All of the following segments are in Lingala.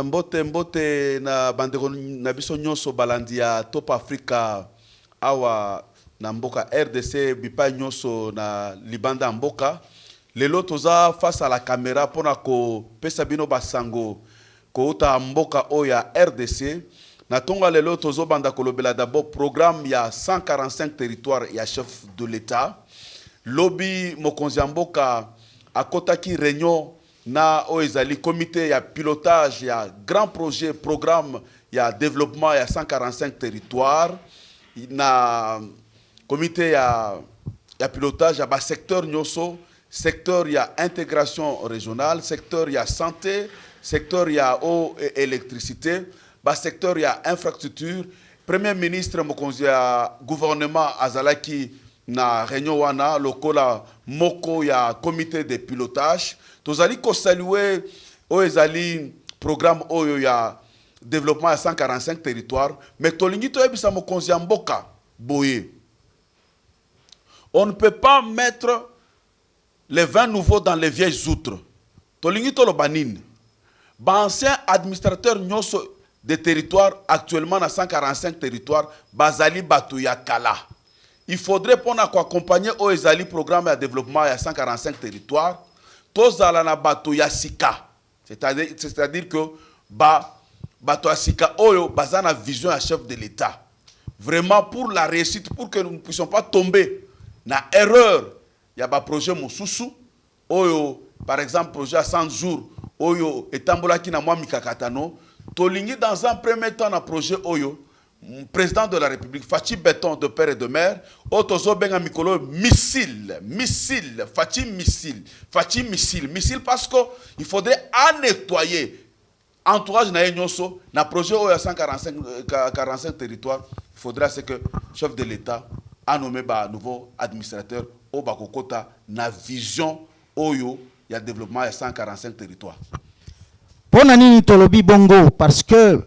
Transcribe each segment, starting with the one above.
Mbote mbote na bandeko na biso nyonso balandi ya Top Africa awa na mboka RDC bipa nyonso na libanda mboka. Lelo toza face à la caméra pona ko pesa bino basango ko uta mboka oya RDC. Na tonga lelo tozo banda kolobela d'abord programme ya 145 territoires ya chef de l'État. Lobby mokonzi mboka akotaki réunion na oezali comité ya pilotage ya grand projet programme ya développement ya 145 territoires na comité ya pilotage ya ba secteur nyoso, secteur ya intégration régionale, secteur ya santé, secteur ya eau et électricité, ba secteur ya infrastructure. Premier ministre mokonzi ya gouvernement azalaki na réunion wana lokola moko ya comité de pilotage. Tozali ko saluer oezali programme oyo ya développement à 145 territoires, mais tolingi to ebisa mokonzi ya mboka boye. On ne peut pas mettre les 20 nouveaux dans les vieilles outres. Tolingi to lo banine. Ba ancien administrateur nyoso des territoires actuellement dans 145 territoires bazali batu ya kala. Il faudrait pour accompagner oezali programme de développement à 145 territoires. Tozala na bato ya sika. C'est-à-dire que bato ya sika oyo bazana vision à chef de l'État. Vraiment pour la réussite, pour que nous ne puissions pas tomber na erreur. Il y a ba projet Moussousou oyo par exemple projet à 100 jours oyo etambola ki na mwa mikakatano. Tolingi dans un premier temps na projet oyo président de la République, Fachi Béton de père et de mère, Otozo Benga Mikolo, missile, Fachi missile, parce qu'il faudrait nettoyer entourage na Nyonso, na projet OYA 145 territoires, il faudra que le chef de l'État a nommé un nouveau administrateur au Bakokota, na vision Oyo, il y a développement à 145 territoires. Pour Nani Tolobi Bongo, parce que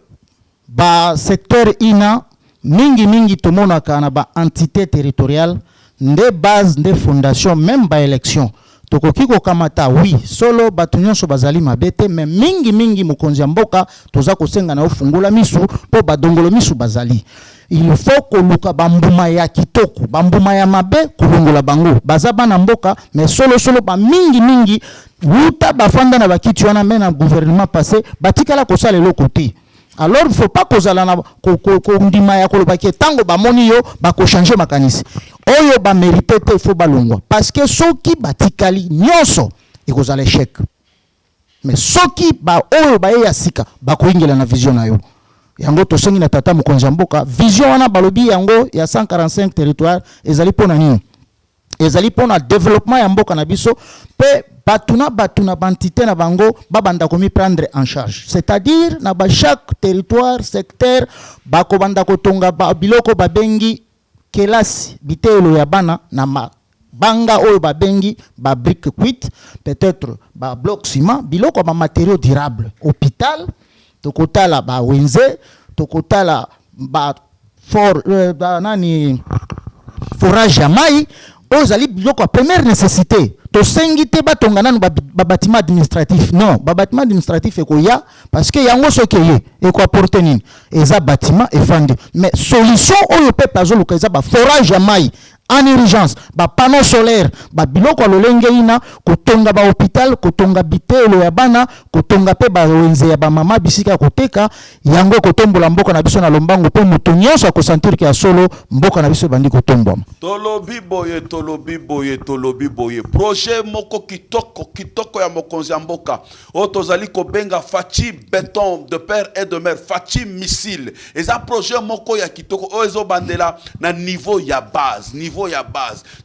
ba secteur ina mingi tomonaka na ba entité territoriale nde base nde fondation même ba élection tokoki ko kamata oui solo batunyo so bazali mabete mais mingi mokonzi mboka toza kosenga na ofungula misu po badongolo misu bazali. Il faut ko luka bambuma ya kitoko bambuma ya mabe kulungola bango baza bana mboka mais solo ba mingi wuta bafanda na bakiti wana mena gouvernement passé batikala ko sala le côté. Alors il ne faut pas que ndima ya kolobaki tango ba moni yo ba ko changer makanisi oyo ba mériter te faut balongwa parce que soki batikali nyonso ikoza l'échec mais soki ba oyo ba ya sika ba ko ingela na vision na yo yango to sengi na tata mokonzi mboka vision wana balobi yango ya 145 territoires ezali pona nini ezali pona développement ya mboka na biso pe batuna bantité na bango babanda komi prendre en charge, c'est-à-dire na ba chaque territoire secteur bako banda kotonga ba biloko babengi kelasi bitelo ya bana na banga oyo babengi ba brique cuite, peut-être ba bloc ciment biloko ba matériaux durables, hôpital tokotala ba wenze tokotala ba forage ya mai ozali biloko première nécessité. To sengite batongana ba bâtiment administratif non ba bâtiment administratif ekoya parce que yango sokeye eko apporter nini eza bâtiment efandi mais solution oyo peuple azoluka eza ba forage ya mai en urgence ba panneau solaire ba biloko lolenge ina kotonga ba hôpital kotonga bitelo ya bana kotonga pe ba wenze ya ba mama bisika koteka yango kotombola mboka na biso na lombango pe mutu nyonso akosentir ke ya solo mboka na biso bandi kotombwa tolobi boye projet moko kitoko ya mokonzi mboka otozali ko benga Fachi Béton de père et de mère Fachi missile eza projet moko ya kitoko ozo bandela na niveau ya base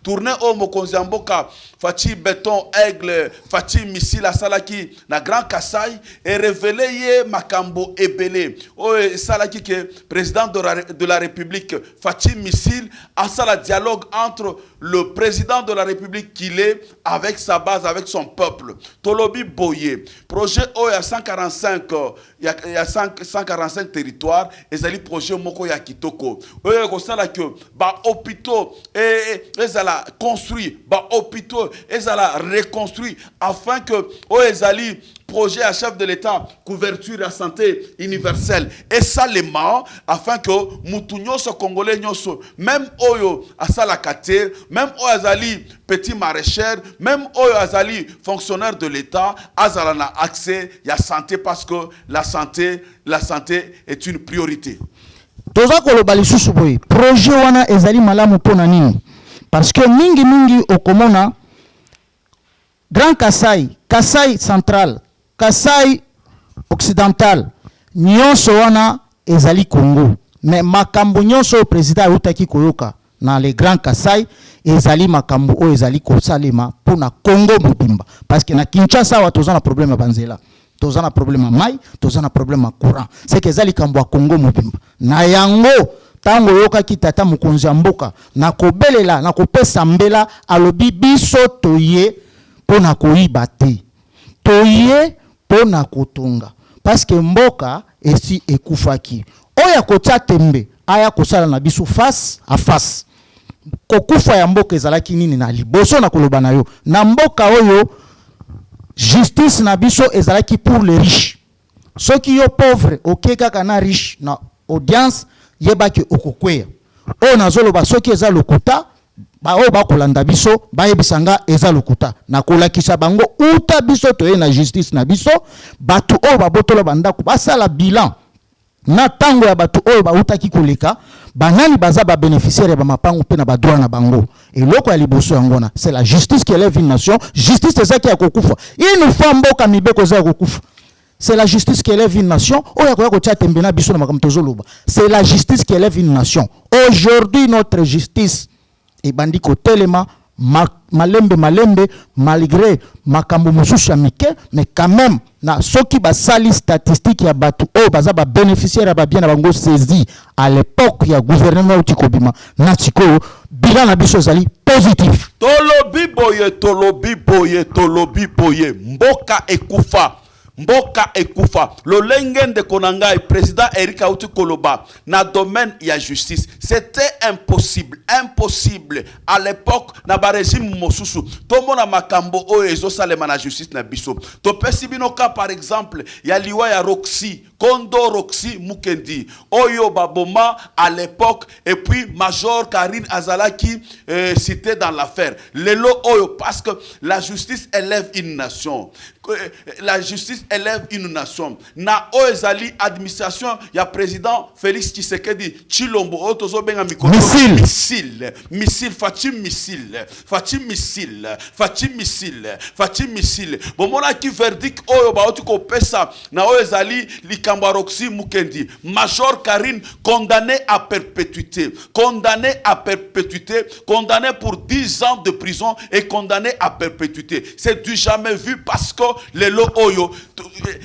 tourner au mokonzi mboka Fachi Béton aigle Fachi missile asalaki na Grand Kassai et révélé ye makambo ebele o salaki que président de la République Fachi missile asala dialogue entre le président de la République qu'il est avec sa base, avec son peuple. Tolobi Boye, projet OYA 145, il y a 145 territoires, et c'est le projet Moko ya Kitoko. Oyo kosala que ba hôpitaux ezala construit, ba hôpitaux ezala reconstruit afin que ezali projet à chef de l'État, couverture à santé universelle. Et ça, les morts, afin que Moutounyoso Congolais, même Oyo Asala Kate, même Oyo Azali petit maraîcher, même Oyo Azali fonctionnaire de l'État, Azalana accès à la santé parce que la santé est une priorité. Toza koloba lisusu boye projet wana ezali malamu pona nini parce que mingi okomona Grand Kasai, Kasai central, Kasai occidental, nyonso wana ezali Congo. Mais makambo nyonso président utaki koyoka na le Grand Kasai ezali makambo o ezali kosalema pona Congo mobimba parce que na Kinshasa wa tozana problème ya banzela. Tozana problème ya mai, tozana problème ya courant. C'est que ezali kambo ya Congo mobimba. Na yango tango yoka kitata mukonzi ya mboka na kobelela na kopesa mbela alobi biso toye pona koyiba te toye pona kotonga parce que mboka esi ekufaki oya kotia tembe aya kosala na biso face à face kokufa ya mboka ezalaki nini na liboso na koloba na yo na mboka oyo justice na biso ezalaki pour les riches soki yo pauvre okeka na riche na audience yebaki okokweya o nazoloba soki eza lokuta ba o ba kolanda biso ba yebisanga eza lokuta na kolakisa bango uta biso toye na justice na biso batu o ba botola bandako basala bilan na tango ya batu o ba utaki koleka banani baza ba bénéficiaire ba mapango pe na ba droit na bango eloko ya liboso yangona c'est la justice qui élève une nation justice ezaki ya kokufa il nous faut mboka mibeko za kokufa. C'est la justice qui élève une nation. C'est la justice qui élève une nation. Aujourd'hui, notre justice est bandiko telema, malembe, malgré makambo mususu mike, mais quand même, na soki basali statistique ya batu o bazaba bénéficiaire ba bien bango saisi à l'époque ya gouvernement utikobima na tiko bilan na biso zali positif. Tolobi boye, mboka ekufa. Mboka ekufa. Le lengende konangai président Eric Auti Koloba na domaine ya justice. C'était impossible à l'époque na ba régime mosusu. Tomo na makambo o ezo salema na justice na biso. To pesibinoka par exemple ya liwa ya Roxy, Kondo Roxy Mukendi. Oyo baboma à l'époque et puis Major Karine Azalaki cité dans l'affaire. Lelo oyo parce que la justice élève une nation. La justice élève une nation. Na oezali administration ya président Félix Tshisekedi Chilombo otozo benga mikolo missile bomona ki verdict oyo ba otiko pesa na oezali likamba Roxy Mukendi Major Karine condamné à perpétuité condamné pour 10 ans de prison et condamné à perpétuité. C'est du jamais vu parce que les lots oyo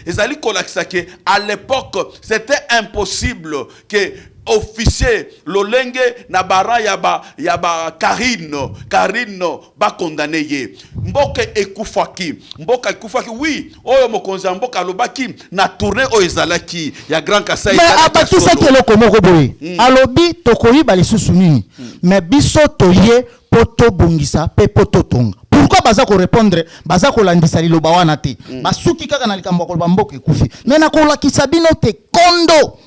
ezali kolakisake à l'époque c'était impossible que officier lolenge na bara yaba Karine ba condamné ye mboka ekufaki oui oyo mokonzi mboka lobaki na tourner o ezalaki ya Grand Kasai mais abakisa keloko moko boye alobi tokoyiba lisusu nini mais biso toye poto bongisa pe poto tonga. Pourquoi baza ko répondre baza ko landisa liloba wana te basuki kaka na likambo ko bamboke kufi mais na ko lakisa bino te kondo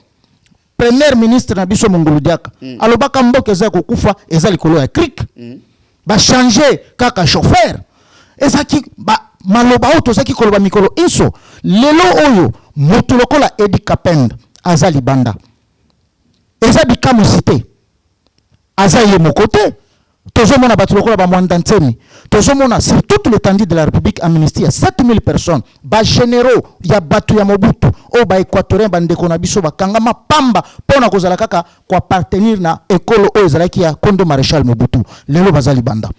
premier ministre na biso Mongolu Diaka alobaka mboke za ko kufa eza likolo ya cric ba changer kaka chauffeur ezaki ba maloba auto zaki koloba mikolo inso lelo oyo moto lokola Edi Kapenda azali banda eza bikamusite azaye mokote tozomona batu lokola ba mwanda ntemi tozomona sur toute l'étendue de la République amnistie à 7000 personnes ba généraux ya batu ya Mobutu o ba équatorien ba ndeko na biso ba kangama pamba pona kozala kaka ko appartenir na ekolo o ezalaki ya Kondo Maréchal Mobutu lelo bazali banda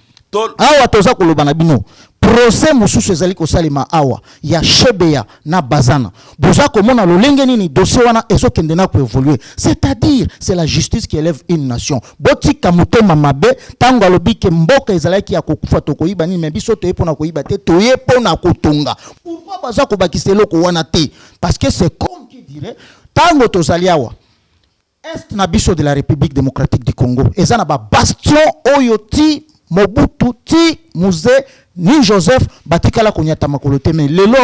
awa toza koloba na bino procès mususu ezali kosalema awa ya Shebeya na Bazana boza komona lolenge nini dossier wana ezokende na ko évoluer c'est-à-dire c'est la justice qui élève une nation botika mutema mabe tango alobi ke mboka ezalaki ya kokufa tokoyiba nini mais biso toye pona koyiba te toye pona kotonga pourquoi baza ko bakisa eloko wana te parce que c'est comme qui dirait tango tozali awa est na biso de la République démocratique du Congo ezana ba bastion oyoti Mobutu ti Musée ni Joseph batikala konyata makolo te mais lelo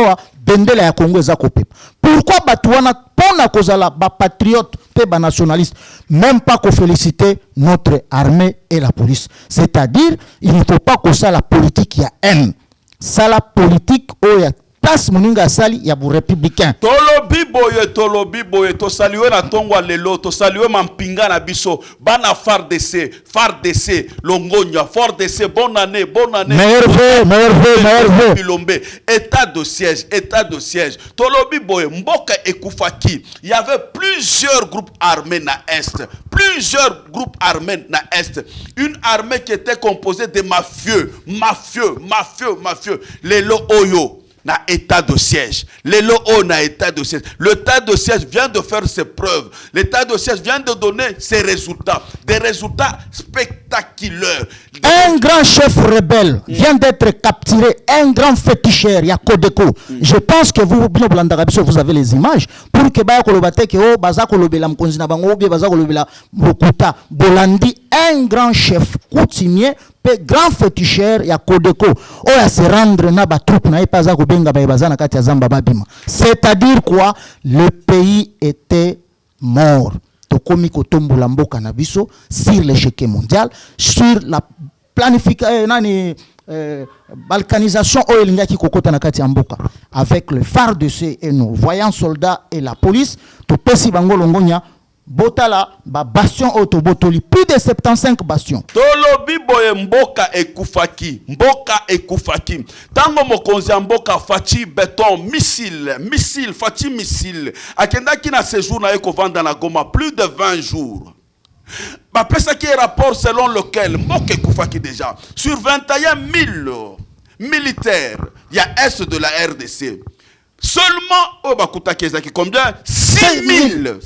bendela ya Congo eza kopepa. Pourquoi batu wana pona kozala ba patriote pe ba nationaliste, même pas ko féliciter notre armée et la police. C'est-à-dire, il ne faut pas que ça la politique ya haine. Ça la politique o ya place moninga sali ya bu républicain. Tolobi boye to saluer na tongwa lelo to saluer mampinga na biso bana FARDC longonya FARDC bonne année meilleur vœu Bilombe état de siège tolobi boye mboka ekufaki. Il y avait plusieurs groupes armés na est, une armée qui était composée de mafieux lelo oyo na état de siège. L'état de siège vient de faire ses preuves. L'état de siège vient de donner ses résultats. Des résultats spectaculaires. Un grand chef rebelle vient d'être capturé. Un grand féticheur, Yakodeko. Je pense que vous avez les images. Pour que Bolandi, un grand chef coutumier, grand féticheur ya Kodeko oya se rendre na ba troupe na epaza ko benga ba bazana kati ya zamba babima. C'est-à-dire quoi? Le pays était mort. Tokomi ko tombola mboka na biso sur l'échec mondial, sur la planification balkanisation oyo lingaki kokota na kati ya mboka avec le FARDC et nos voyants soldats et la police to pesi bango longonya. Botala ba bastion autobotoli plus de 75 bastions. Tolobi boye mboka ekufaki. Tango mokonzi mboka fachi béton missile fachi missile. Akenda ki na séjour na eko vanda na Goma plus de 20 jours. Ba pesa ki rapport selon lequel mboka ekufaki déjà sur 21 000 militaires, il y a est de la RDC. Seulement, combien? 6 000.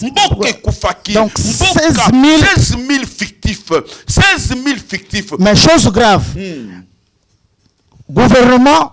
Mboke Koufaki. Donc 16 000 fictifs. 16 000 fictifs. Mais chose grave. Gouvernement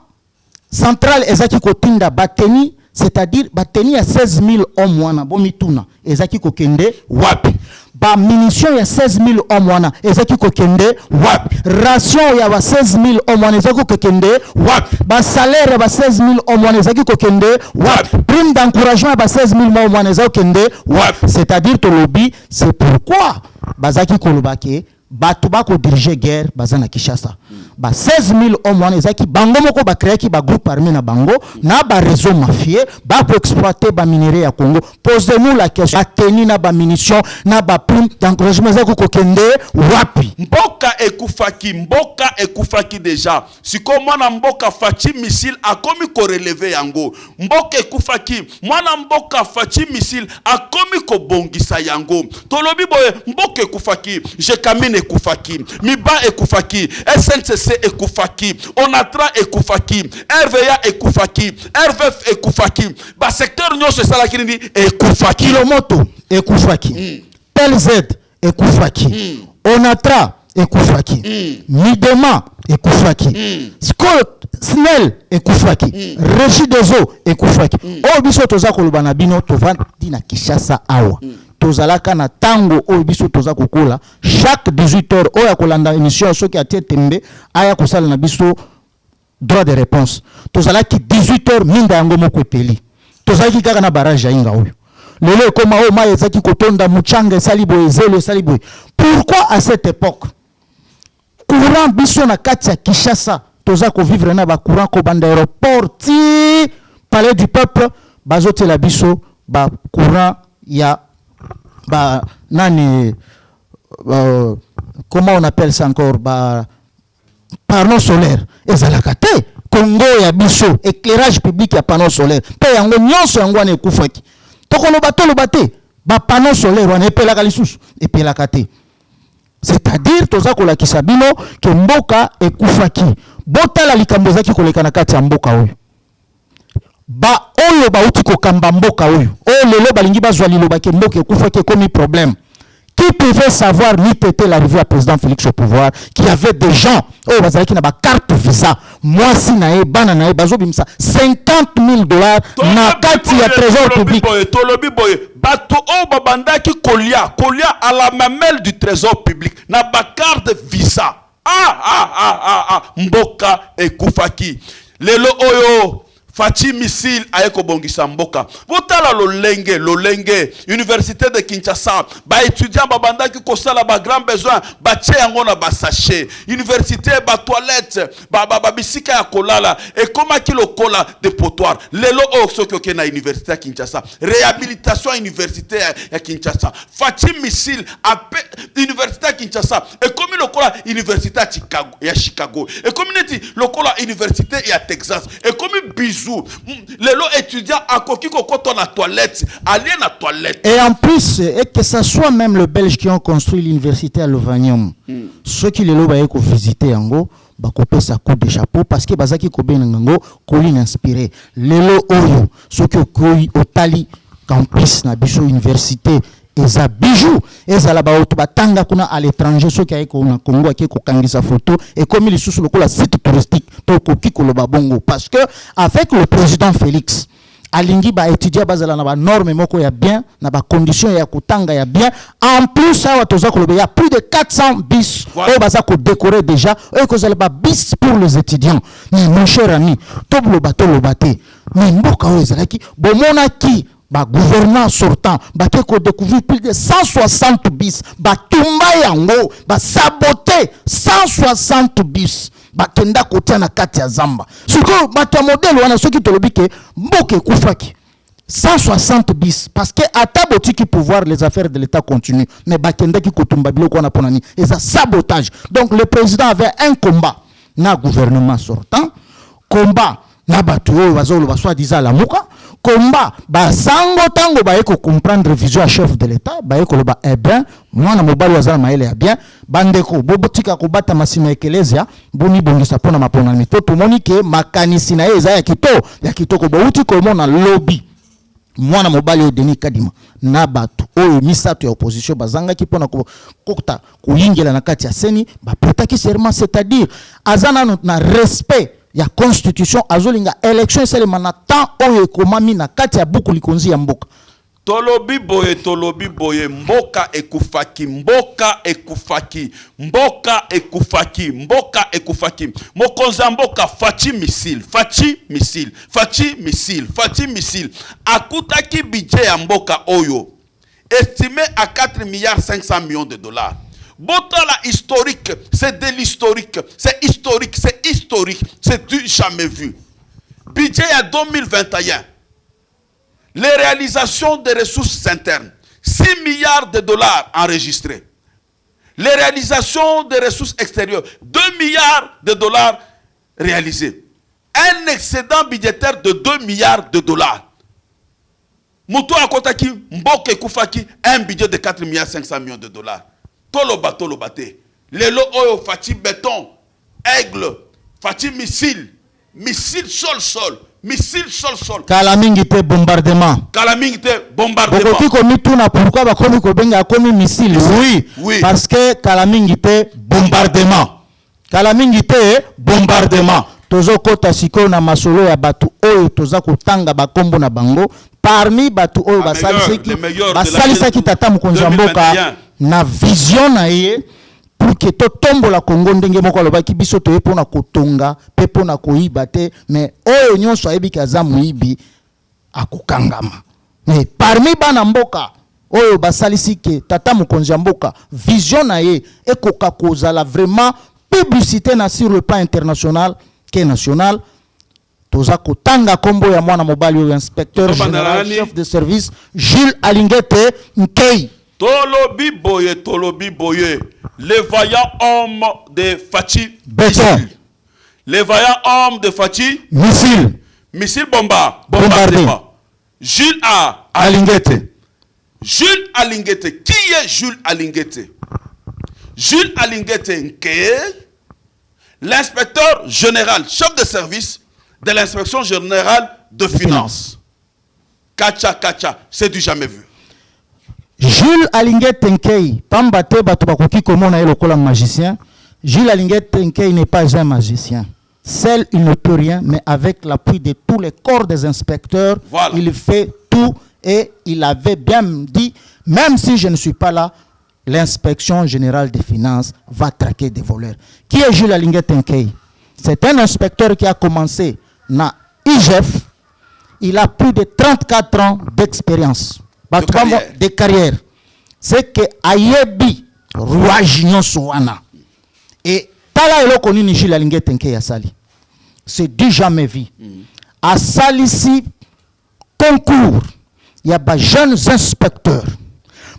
central ezaki kotinda bateni, c'est-à-dire bateni ya 16 000 hommes wana bomituna ezaki kokende wapi. Ba munition ya 16 000 hommes wana ezaki kokende wapi. Ration ya ba 16 000 hommes wana ezaki kokende wapi. Ba salaire ya ba 16 000 hommes wana ezaki kokende wapi. Prime d'encouragement ya ba 16 000 hommes wana ezaki kokende wapi. C'est-à-dire to lobby, c'est pourquoi bazaki kolobake batu bako diriger guerre bazana Kinshasa. Ba 16 000 hommes wana ezaki bango moko ba créer ki ba groupe armé na bango na ba réseau mafieux ba ko exploiter ba minerai ya Congo. Posez-nous la question, ateni na ba munition na ba prime d'encouragement ezaki kokende wapi. Mboka ekufaki déjà. Siko mwana mboka fachi missile akomi ko relever yango. Mboka ekufaki, mwana mboka fachi missile akomi ko bongisa yango. Tolobi boye mboka ekufaki, Jekamine ekufaki, Miba ekufaki, SNCC ekufaki, Onatra ekufaki, RVA ekufaki, RVF ekufaki. Ba secteur nyonso sala kinini ekufaki. Kilomoto ekufaki. PLZ ekufaki. Onatra ekufaki. Midema ekufaki. Scott Snell ekufaki. Régie des eaux ekufaki. O biso toza koloba na bino tovandi na Kinshasa awa. Tozalaka na tango o biso toza kokola chaque 18 heures o ya kolanda émission soki atie tembe aya kosala na biso droit de réponse. Tozalaki 18 heures minda yango moko epeli. Tozalaki kaka na barrage ya inga oyo. Lelo koma o ma ezaki kotonda muchanga saliboye zelo saliboye. Pourquoi à cette époque courant biso na kati ya Kinshasa toza ko vivre na ba courant ko banda aéroport ti palais du peuple bazote la biso ba courant ya ba nani comment on appelle ça encore ba panneau solaire ezalaka te Congo ya biso éclairage public ya panneau solaire pe yango nyonso yango wana ekufaki tokoloba toloba te ba panneau solaire wana epelaka lisusu epelaka te. C'est-à-dire toza kolakisa bino ke mboka ekufaki botala likambo ezaki koleka na kati ya mboka oyo ba oyo ba uti kokamba mboka oyo o lelo balingi bazwa liloba ke mboka ekufaki komi problème. Qui pouvait savoir ni têter l'arrivée à président Félix au pouvoir, qui avait des gens, oh, bazalaki na ba carte visa, moi si nae, bana nae, bazo bimsa, $50 000 na kati ya trésor public. Tolobi boye, bato o babandaki kolia à la mamelle du trésor public, na ba carte visa. Mboka ekufaki. Lelo oyo, Fachi missile ayeko bongisa mboka. Botala lolenge université de Kinshasa ba étudiant ba bandaki ko sala ba grand besoin ba tche yango na ba sachet université ba toilette ba bisika ya kolala et comment ki lokola de potoir lelo o soki na université ya Kinshasa réhabilitation université ya Kinshasa Fachi missile université ya Kinshasa et comme lokola université ya Chicago et community lokola université ya Texas et comme bisou les étudiants à Kokiko quand on a toilette, aller à la toilette. Et en plus, et que ce soit même le Belge qui ont construit l'université à Lovanium, ceux qui les ont visité en go, bah couper sa coupe de chapeau parce que bazaki kobe nango colline inspiré. Lelo oyo, ceux qui ont au Tali campus na biso université. Eza bijou eza ba auto batanga kuna à l'étranger ceux qui aiko na Congo qui ko kangisa photo et comme il sous le site touristique to ko kiko ba bongo parce que avec le président Félix alingi ba étudier bazala na ba norme moko ya bien na ba condition ya kutanga ya bien en plus ça watoza ko il y a plus de 400 bis au baza ko décorer déjà et ko zala ba bis pour les étudiants mais mon cher ami to lo baté mais mboka o ezalaki bomona ki ba gouverneur sortant ba ko découvrir plus de 160 bis ba tumba yango ba saboter 160 bis ba kenda kotia na kati ya zamba siko ba ta modèle wana soki tolobi ke mboke kufaki 160 bis parce que ata botiki pouvoir les affaires de l'état continuent mais ba kenda ki kotumba biloko wana ponani et ça sabotage donc le président avait un combat na gouvernement sortant combat na batu oyo bazolo ba soi-disant la muka combat ba sango tango ba eko comprendre vision à chef de l'état ba eko loba eh bien mwana mobali wazala maele ya bien bandeko bobotika ko bata masima ekelezia boni bongisa pona mapona mito to monike makanisi na eza ya kitoko bouti ko mona lobby mwana mobali o Denis Kadima na batu oyo misato ya opposition bazanga ki pona ko kokta kuyingela na kati ya seni ba prêtaki serment c'est-à-dire azana na respect ya constitution azolinga élection c'est le manatan oyo ekomami na kati ya buku likonzi ya mboka tolobi boye mboka ekufaki mokonza mboka Fachi missile akutaki budget ya mboka oyo estimé à 4 milliards 500 millions de dollars. Botala historique, c'est de l'historique, c'est historique, c'est du jamais vu. Budget à 2021. Les réalisations des ressources internes, 6 milliards de dollars enregistrés. Les réalisations des ressources extérieures, 2 milliards de dollars réalisés. Un excédent budgétaire de 2 milliards de dollars. Moutou Akotaki, Mboke Koufaki, un budget de 4 milliards 500 millions de dollars. Tolobate. Lelo oyo Fachi béton, aigle, Fachi missile sol. Kalamingi te bombardement. Bokoki komi tuna pourquoi ba komi ko benga komi missile. Oui. Parce que Kalamingi te bombardement. Tozo kota siko na masolo ya batu oyo toza kotanga bakombo na bango parmi batu oyo basalisaki tata mukonzi mboka na vision na ye pour que to tombola Congo ndenge moko alobaki biso to epona kotonga pe pona koyiba te mais oyo nyonso ayebi kaza muyibi akokangama mais parmi bana mboka oyo basalisi ke tata mukonzi mboka vision na ye ekoka kozala vraiment publicité na sur le plan international que national toza kotanga kombo ya mwana mobali oyo inspecteur général chef de service Jules Alingete Nkei. Tolobi boye, les vaillants hommes de Fachi béton, les vaillants hommes de Fachi missile bombardement. Jules Alingete. Jules Alingete, qui est Jules Alingete? Jules Alingete Nkei, l'inspecteur général, chef de service de l'inspection générale de finances. Kacha, c'est du jamais vu. Jules Alingete Nkei, pambate bato bakoki komona ye lokola magicien. Jules Alingete Nkei n'est pas un magicien. Seul, il ne peut rien, mais avec l'appui de tous les corps des inspecteurs, voilà. Il fait tout et il avait bien dit, même si je ne suis pas là, l'inspection générale des finances va traquer des voleurs. Qui est Jules Alingete Nkei? C'est un inspecteur qui a commencé na IGF il a plus de 34 ans d'expérience. De carrière. C'est que Ayebi, roi Junior Sowana. Et Tala Eloko Nini Gilles Alingete Nke Yasali. C'est du jamais vu. À Salisi, concours, il y a des jeunes inspecteurs.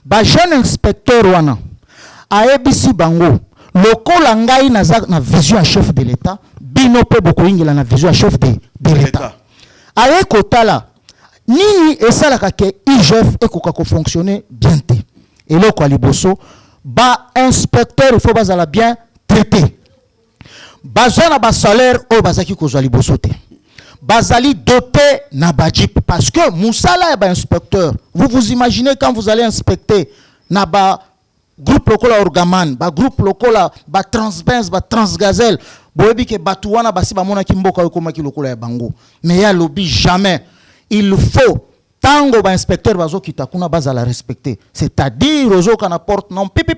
Des jeunes inspecteurs, wana. Ayebi Bango. Loko Langai na vision à chef de l'État. Binope Bokoingi na vision à chef de l'État. Aye Kotala. Nini esalaka ke IGF ekoka ko fonctionner bien te. Et là quoi liboso ba inspecteur il faut bazala bien traité. Bazana ba salaire o bazaki ko zwa liboso te. Bazali doté na bajip parce que musala ba inspecteur. Vous imaginez quand vous allez inspecter na ba groupe lokola Orgaman, ba groupe lokola ba Transbenz, ba Transgazel, boyebi ke batuwana basi ba mona kimboka ko maki lokola ya bango. Mais ya lobby jamais. Il faut tango ba inspecteur bazo kitakuna bazala respecter, c'est-à-dire ozo kana porte non pipi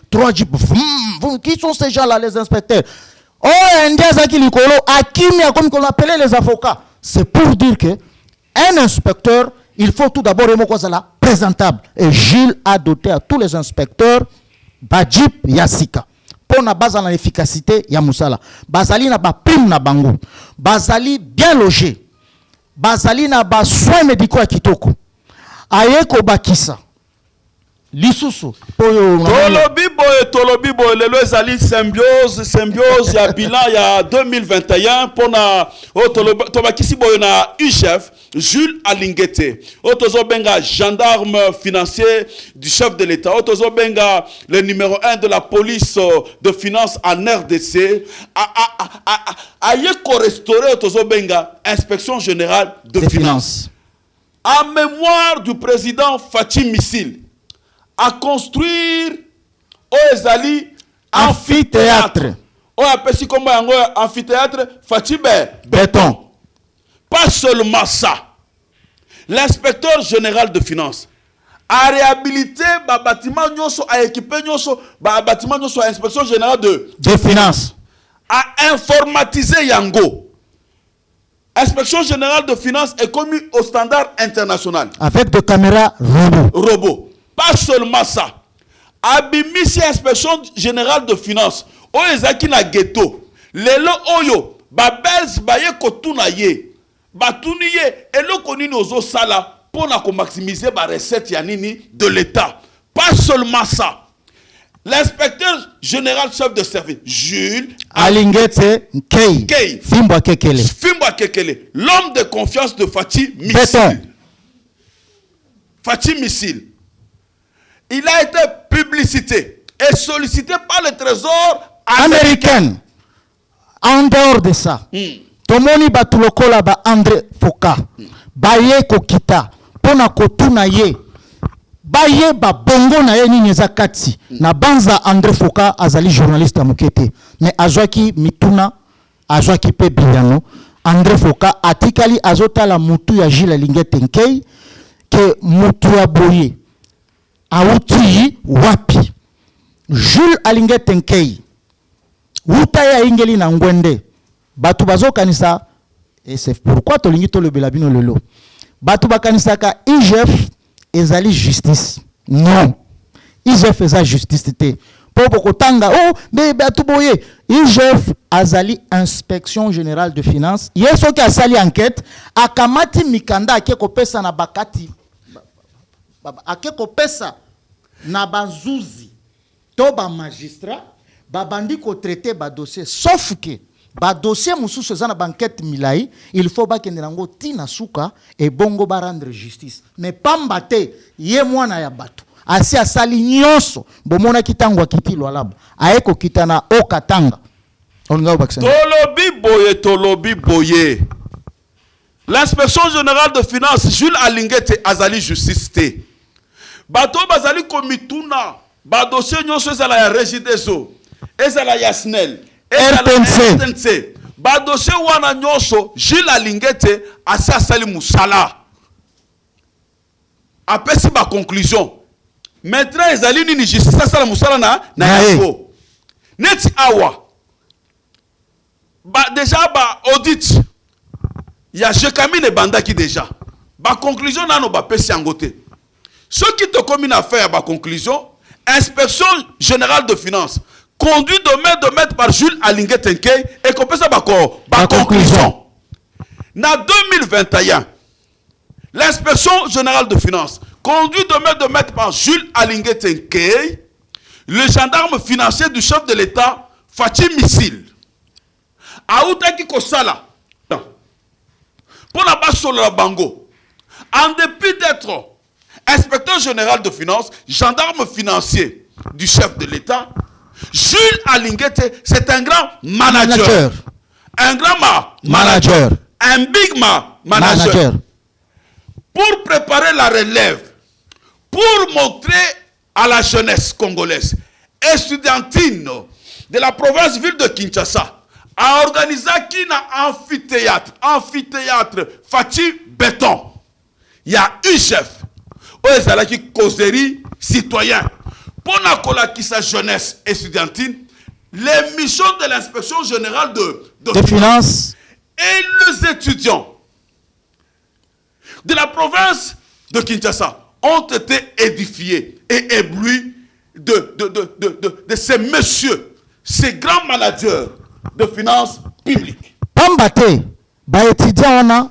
3 jeep. Qui sont ces gens là les inspecteurs? Oh ndiaza ki likolo akimia comme qu'on appelait les avocats. C'est pour dire que un inspecteur, il faut tout d'abord remokozala présentable. Et Gilles a doté à tous les inspecteurs bajip yasika. Pour na bazala l'efficacité ya musala. Bazali na ba prime na bango. Bazali bien logé. Bazali na ba soins médicaux à kitoko. Ayeko bakisa. Lisusu. Tolobi boye lelo ezali symbiose ya bilan ya 2021 pona tobakisi boye na UGF Jules Alingete. Otozo benga gendarme financier du chef de l'État. Otozo benga le numéro 1 de la police de finance en RDC. Ayeko restaurer otozo benga inspection générale de finance. En mémoire du président Fatim Missil. À construire Oezali amphithéâtre. On appelle ça comme un amphithéâtre Fatibé béton. Pas seulement ça. L'inspecteur général de finances a réhabilité le bâtiment, a équipé le bâtiment de l'inspection générale de finances. A informatisé Yango. Inspection générale de finances est commise au standard international. Avec des caméras robots. Pas seulement ça. Abimisi inspection générale de finances. Oezaki na ghetto. Lelo oyo. Babels baye kotuna ye. Batuni ye. Elo konini ozo sala. Pour na ko maximiser ba recette yanini de l'État. Pas seulement ça. L'inspecteur général chef de service, Jules Alingete Nkei. Fimbo Kekele. L'homme de confiance de Fatim Missil. Fatim Missil. Il a été publicité et sollicité par le trésor américain. En dehors de ça, Tomoni Batulokola ba André Foka, Baye Kokita, Pona Kotuna ye, Baye ba Bongo na ye ni zakati, na banza André Foka azali journaliste à Mukete, mais Azwaki Mituna, Azwaki pe Biliano, André Foka atikali azota la mutu ya Gilles Alingete Nkei, que mutu ya boye. Auti wapi Jules Alingete Nkei Utaya ingeli na ngwende batu bazo kanisa et c'est pourquoi tolingi to le belabino lelo batu bakanisa ka IGF ezali justice non IGF eza justice te popo kotanga oh mais batu boye IGF azali inspection générale de finances yeso ki asali enquête akamati mikanda akeko pesa na bakati akeko pesa na bazuzi to ba magistrat babandi ko traiter ba dossier sauf que ba dossier mususu za na banquette milai il faut ba kende nango tina suka et bongo ba rendre justice mais pamba te ye mwana ya bato asi asali nyonso bomona kitangwa kitilo alabo aeko kitana okatanga onga bakisana tolobi boye l'inspection générale de finances Jules Alingete azali justice te. Bato bazali komituna ba dossier nyonso ezala ya Regideso ezala ya SNEL RTNC ba dossier wana nyonso Gilles Alingete asali musala apesi ba conclusion maître ezali nini justice asala musala na yango neti awa ba déjà ba audit il y a Jekamine Banda qui déjà. Ba conclusion nano ba pesi angote. Ce qui te commune à faire ba conclusion, inspection générale de finances, conduit de main par Jules Alingué Tenkei et qu'on peut ça ba conclusion. Na 2021, l'inspection générale de finances, conduit de main par Jules Alingué Tenkei, le gendarme financier du chef de l'État, Fatim Missil, Aoutaki Kosala, pour la base sur la Bango, en dépit d'être inspecteur général de finances, gendarme financier du chef de l'État, Jules Alinguete, c'est un grand manager. Un grand manager. Un big manager. Pour préparer la relève, pour montrer à la jeunesse congolaise, estudiantine de la province-ville de Kinshasa, a organisé un amphithéâtre Fatih Béton. Il y a un chef, qui causerie citoyen. Pour la jeunesse estudiantine, les missions de l'inspection générale de finances et les étudiants de la province de Kinshasa ont été édifiés et éblouis de ces messieurs, ces grands managers de finances publiques. Pambate, ba étudiant wana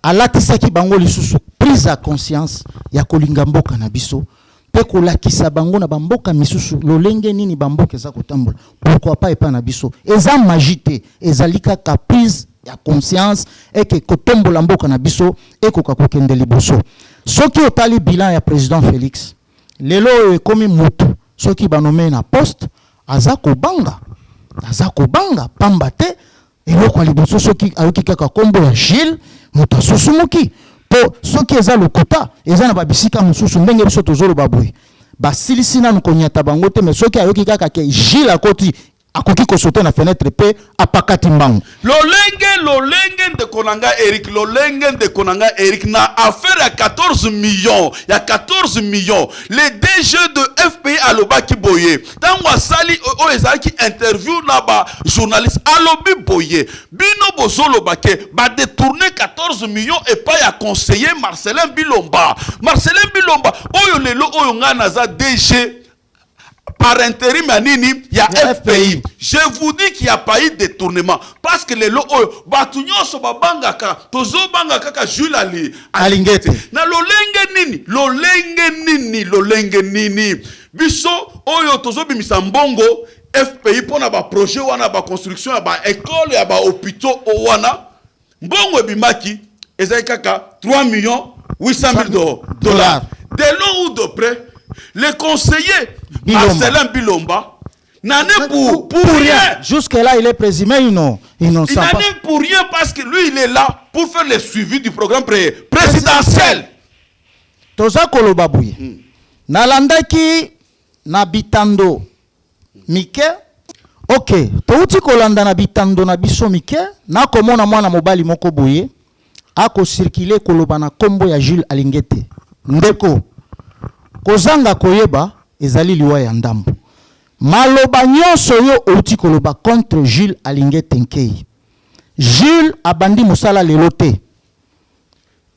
alatisaki bango lisusu prise à conscience ya kolinga mboka na biso pe kolakisa bango na bamboka misusu lolenge nini bamboka eza kotambola pourquoi pas epa na biso eza magité ezalika ka prise ya conscience et que kotombola mboka na biso et ko kokende liboso soki otali bilan ya président Félix lelo ekomi mutu soki banome na poste azako banga pambate eloko liboso soki ayoki kaka kombo ya Gilles muta susumuki po soki eza lokuta eza na babisika mususu ndenge biso tozolo baboye basilisi nanu konyata bango te mais soki ayoki kaka ke Gilles akoti akoki ko sauter na fenêtre pe apakati mbangu lolenge de konanga Eric na affaire à 14 millions les DG de FPI alobaki boye tango asali o ezaki interview na ba journaliste alobi boye bino bozolo bake ba détourner 14 millions et pas ya conseiller Marcelin Bilomba oyo lelo oyo ngana za DG par intérim anini, il y a FPI. Je vous dis qu'il n'y a pas eu de détournement. Parce que les lots, batunyo so babangaka, tozo bangaka ka Jules Alinguete. Na lolenge nini. Biso, oyo tozo bimisa mbongo, FPI pona ba projet wana ba construction ya ba école ya ba hôpitaux wana. Mbongo bimaki, ezali kaka 3 800 000 dollars. De long ou de près, les conseillers Marcelin Bilomba n'en est pour rien. Jusque-là, il est présumé innocent. Il n'en est pour rien parce que lui, il est là pour faire le suivi du programme présidentiel. Toza kolobabouye. Nalandaki na bitando Mike. Ok. Touti kolanda na bitando na biso Mike. Na komona mwana mobali moko boye. Ako circuler koloba na kombo ya Jules Alinguete. Ndeko. Kozanga koyeba ezali liwa ya ndambo. Maloba nyonso yo outi koloba contre Jules Alinguete Tenkei. Jules abandi musala lelote.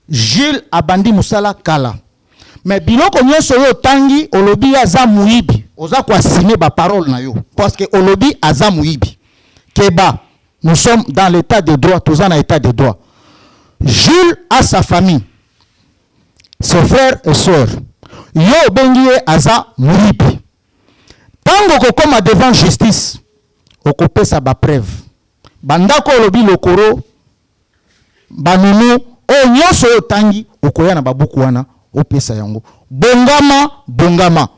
Jules abandi musala kala. Mais biloko nyonso yo tangi olobi aza muibi. Oza kwa signer ba parole na yo. Parce que olobi aza muibi. Keba, nous sommes dans l'état de droit, tous en état de droit. Jules a sa famille, ses frères et sœurs. Yo bengie aza muibi. Tango kokoma devant justice, okopesa ba preuve. Bandako olobi lokoro, banunu, o nyoso yo tangi, okoya na babuku wana, opesa yango. Bongama.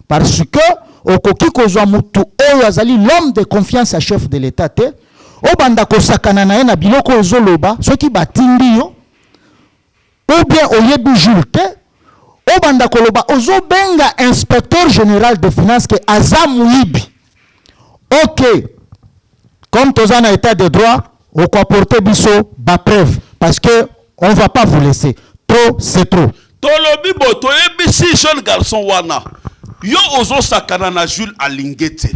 Parce que, okoki kozwa mutu oyo azali l'homme de confiance à chef de l'État te, o bandako sakana na ye na biloko ezoloba, soki batindi yo, ou bien oyebi Jules te, o bandako loba, ozo benga inspecteur général de finances ke aza muibi. Ok, comme toza na état de droit, on peut apporter biso ba preuve, parce que on va pas vous laisser. Trop, c'est trop. Tolobi boto ebisi jeune garçon wana. Yo ozo sakana na Jules Alinguete.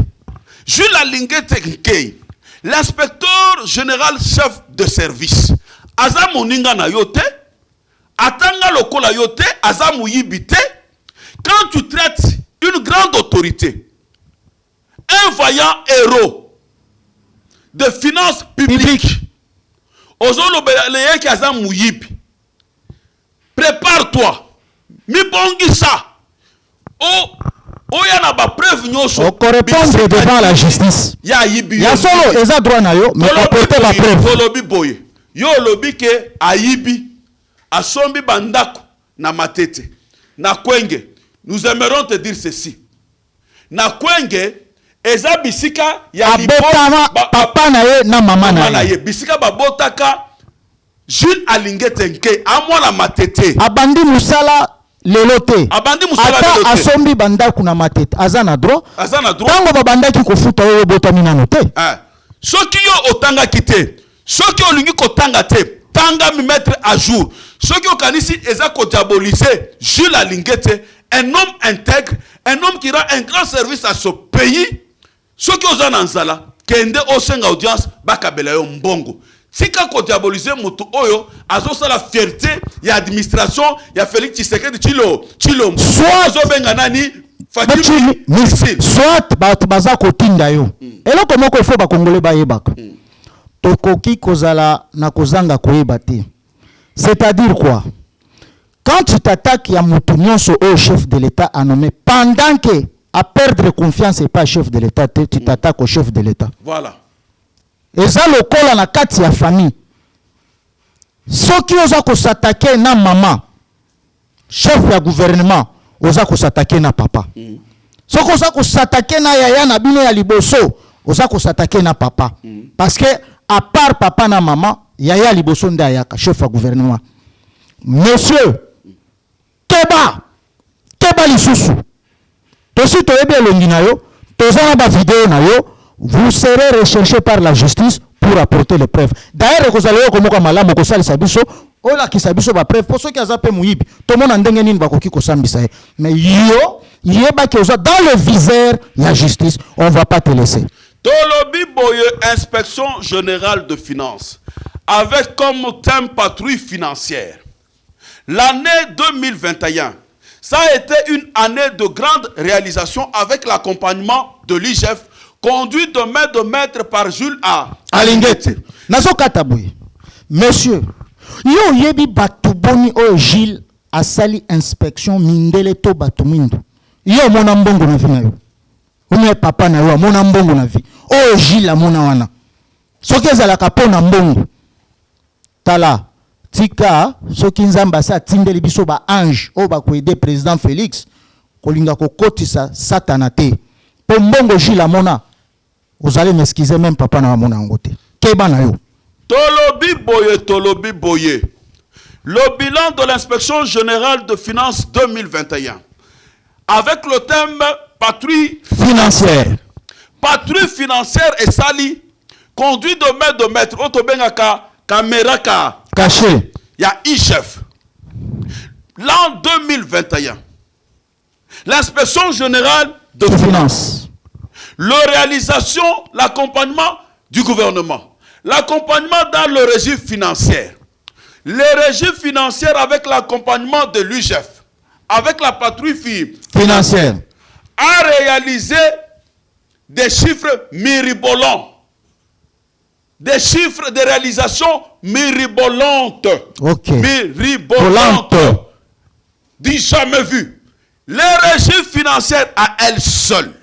Jules Alinguete Nkei, l'inspecteur général chef de service, aza moninga na yote, atanga lokola yote, aza mouyibite. Quand tu traites une grande autorité, un vaillant héros de finances publiques, ozolobeleye aza moyibi, prépare-toi, mi bongisa, oya na ba preuve nyoso, on correspondre devant la justice. Ya yibi. Ya solo eza droit na yo, mais apporter la preuve. Tolobi boye. Yo lobi ke ayibi, asombi bandako na matete, na kwenge. Nous aimerons te dire ceci. Na kwenge, eza bisika ya abotama papa na ye na mama na ye. Bisika babotaka Jules Alingete nke amwana matete. Abandi musala lelote. Abandi musala lelote. Ata asombi bandako na matete. Azana droit. Azana droit. Tango babandaki kofuta oyo botami nano te. Soki yo otanga kite. Soki olingi kotanga te. Tanga mi mettre à jour. Soki okanisi eza ko diaboliser Jules Alingete, un homme intègre, un homme qui rend un grand service à ce pays. Soki ozana nzala, kende osenga audience bakabela yo mbongo. Sika ko diaboliser mutu oyo azosa la fierté ya administration ya Félix Tshisekedi chilo soit zobenga nani Fatimi soit baza kotinda yo eloko moko fo ba congolais ba yebaka tokoki kozala na kozanga koyeba te. C'est-à-dire quoi? Quand tu t'attaques à Moutounionso au chef de l'État a nommé, pendant que à perdre confiance et pas chef de l'État, tu t'attaques au chef de l'État. Voilà. Et ça le col na kati ya famille. Ceux qui osent s'attaquer na maman, chef du gouvernement, osent s'attaquer na papa. Ceux qui osent s'attaquer na yaya na bino ya liboso, osent s'attaquer na papa. Parce que à part papa na maman, yaya liboso nda yaka chef du gouvernement. Monsieur Keba lisusu. Tosi toyebi elongi na yo, tozana ba vidéo na yo, vous serez recherché par la justice pour apporter les preuves. D'ailleurs, vous allez komoka malamu ko salisa biso, ola ki sabiso ba preuve pour ceux qui azape muyibi. To mona ndenge nini bakoki ko sambisa. Mais yo, yeba ke oza dans le viseur la justice, on va pas te laisser. Tolobi Boye, inspection générale de finances, avec comme thème patrouille financière. L'année 2021, ça a été une année de grande réalisation avec l'accompagnement de l'IGF, conduit de main de maître par Jules Alingete. Nazo Katabouye. Monsieur, yo yebi batuboni o Gilles a sali inspection mindele to batumindo. Yo mona mbongo na vi na yo. Ume papa na yo mona mbongo na vi. O Gilles mona wana. Soki ezalaka pona mbongo. Tala tika soki nzamba sa tindeli biso ba ange o ba ko aider président Félix kolinga ko kotisa satana te. Po mbongo Gilles mona. Vous allez m'excuser même papa na mona ngote. Keba na yo. Tolobi Boye. Le bilan de l'inspection générale de finances 2021 avec le thème patrouille financière. Patrouille financière et sali conduit de main de maître otobengaka caméra caché. Il y a IGF. L'an 2021, l'inspection générale de finances. La réalisation, l'accompagnement du gouvernement. L'accompagnement dans le régime financier. Le régime financier avec l'accompagnement de l'UGF, avec la patrouille financière, a réalisé des chiffres miribolants. Des chiffres de réalisation miribolantes. Ok. Miribolantes. Du jamais vu. Le régime financier à elle seule,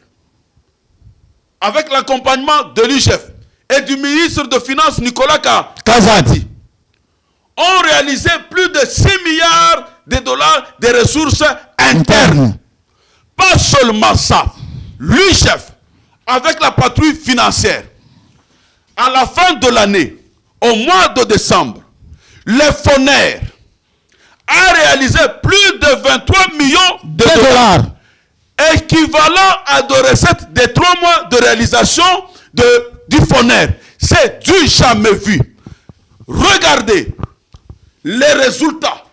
avec l'accompagnement de l'IGF et du ministre de Finances Nicolas Kazadi, ont réalisé plus de 6 milliards de dollars de ressources internes. Pas seulement ça, l'IGF, avec la patrouille financière, à la fin de l'année, au mois de décembre, les FONER a réalisé plus de 23 millions de dollars, équivalent à de recettes de 3 mois de réalisation du FONER. C'est du jamais vu. Regardez les résultats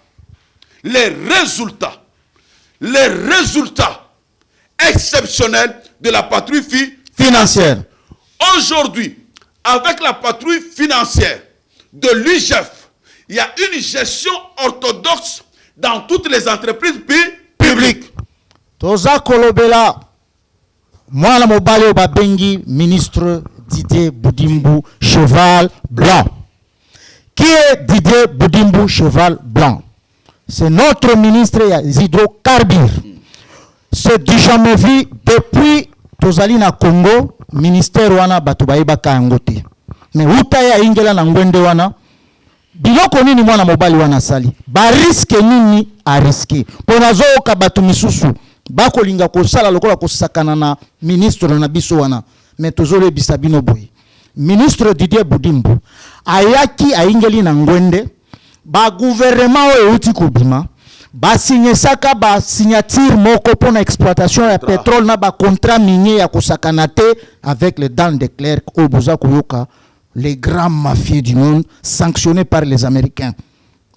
exceptionnels de la patrouille financière. Aujourd'hui, avec la patrouille financière de l'IGF il y a une gestion orthodoxe dans toutes les entreprises publiques. Toza kolobela mwana mobali oyo babengi ministre Didier Boudimbu Cheval Blanc. Qui est Didier Boudimbu Cheval Blanc? C'est notre ministre des hydrocarbures. C'est du jamais vu depuis tozali na Congo, ministère wana batu bayebaka yango te. Mais utaya ingela na ngwende wana biloko nini mwana mobali wana sali? Ba risque nini a risquer? Pona zoka batu misusu bakolinga kosala lokola kosakana na ministre na biso wana. Mais tozole bisabino boy. Ministre Didier Boudimbu ayaki aingeli na ngwende ba gouvernement oyo uti kobima ba signé saka ba signature moko pona exploitation ya pétrole na ba contrat minier ya kosakana te avec les dents de Clerc au boza koyoka les grands mafieux du monde sanctionnés par les Américains.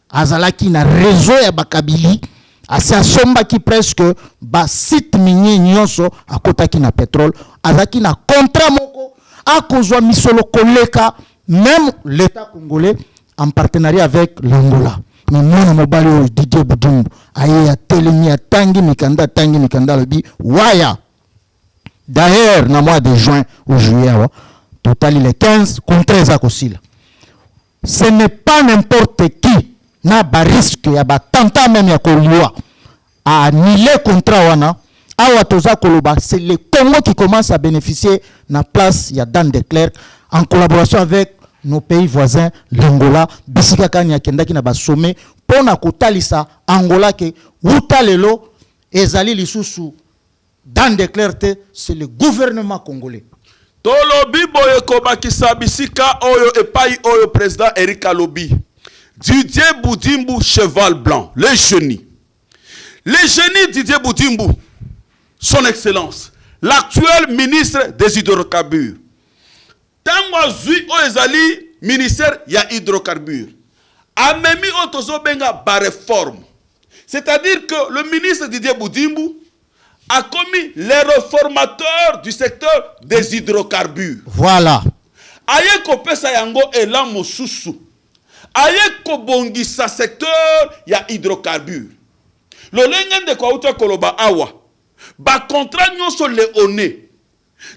Azalaki na réseau ya bakabili asa somba ki presque ba site minier nyonso akotaki na pétrole azaki na contrat moko akozwa misolo koleka même l'État congolais en partenariat avec l'Angola. Mais moi, mobali o Didier Boudimbu aye ya telemi ya tangi mikanda lobi waya. D'ailleurs, na mois de juin ou juillet, total il est 15 contre 13 à Kosila. Ce n'est pas n'importe qui na ba risque ya ba tanta même ya koliwa a annuler contrat wana. Awa toza koloba, c'est le Congo qui commence à bénéficier na place ya Dan de Clerc en collaboration avec nos pays voisins, l'Angola, bisika kanya kendaki na ba sommet pona kotalisa Angola ke utalelo ezali lisusu Dan de Clerc te, c'est le gouvernement congolais. Tolobi boye kobakisa bisika oyo epai oyo président Eric Alobi. Didier Boudimbu Cheval Blanc, le génie. Le génie Didier Boudimbu, son excellence, l'actuel ministre des hydrocarbures. Tangwa zui o ezali ministère ya hydrocarbures. Amemi otozo benga ba réforme. C'est-à-dire que le ministre Didier Boudimbu a commis les réformateurs du secteur des hydrocarbures. Voilà. Aye ko pesa yango elan mosusu. Aye ko bongisa secteur ya hydrocarbures. Le lengen de kwa uta koloba awa. Ba contrat nyonso léoné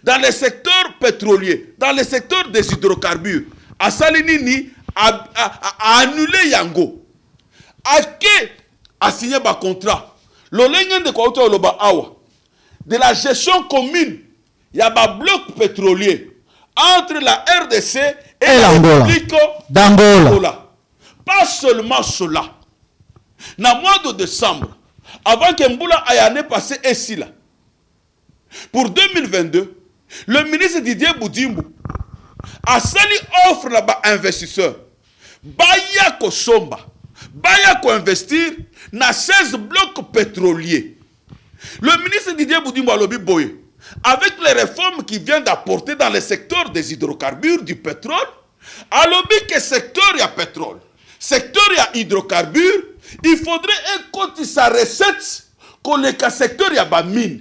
dans les secteurs pétroliers, dans les secteurs des hydrocarbures. A salinini a annulé yango. Ake a signé ba contrat. Le lengen de kwa uta koloba awa. De la gestion commune, il y a un bloc pétrolier entre la RDC et la République d'Angola. Pas seulement cela. Dans le mois de décembre, avant que Mboula Ayane passe ici là, pour 2022, le ministre Didier Boudimbu a sali offre là-bas investisseurs. Baya ko somba, baya ko investir dans 16 blocs pétroliers. Le ministre Didier Boudimbu Alobi Boye, avec les réformes qu'il vient d'apporter dans le secteur des hydrocarbures, du pétrole, Alobi que secteur y a pétrole, secteur y a hydrocarbures, il faudrait écouter sa recette qu'on le secteur y a ba mine.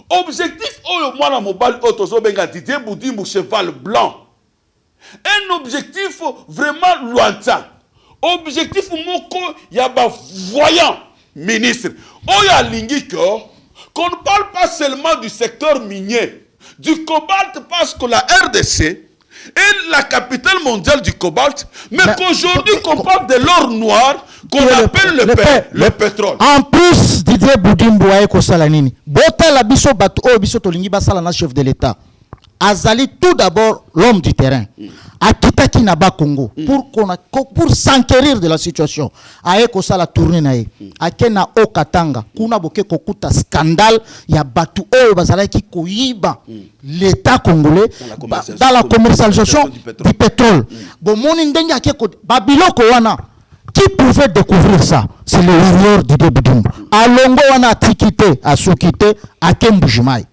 Objectif oyo mwana mobile otozo benga Didier Boudimbu Cheval Blanc. Un objectif vraiment lointain. Objectif moko ya ba voyant ministre. Oya lingiko qu'on ne parle pas seulement du secteur minier, du cobalt parce que la RDC est la capitale mondiale du cobalt, mais qu'aujourd'hui qu'on parle de l'or noir qu'on appelle le pétrole. En plus, Didier Boudimbu aye ko sala nini? Bota la biso bato o biso tolingi basala na chef de l'État. Azali tout d'abord l'homme du terrain. Akitaki na ba Congo pour s'enquérir de la situation. Aye ko sala tourner na ye. Akena o Katanga kuna boke kokuta scandale ya batu o bazalaki koyiba l'État congolais dans la commercialisation du pétrole. Bon moni ndenge akeko babiloko wana qui pouvait découvrir ça? C'est le warrior Didier Boudimbu. Alongo wana atikite, asukite, ake Mbujimai,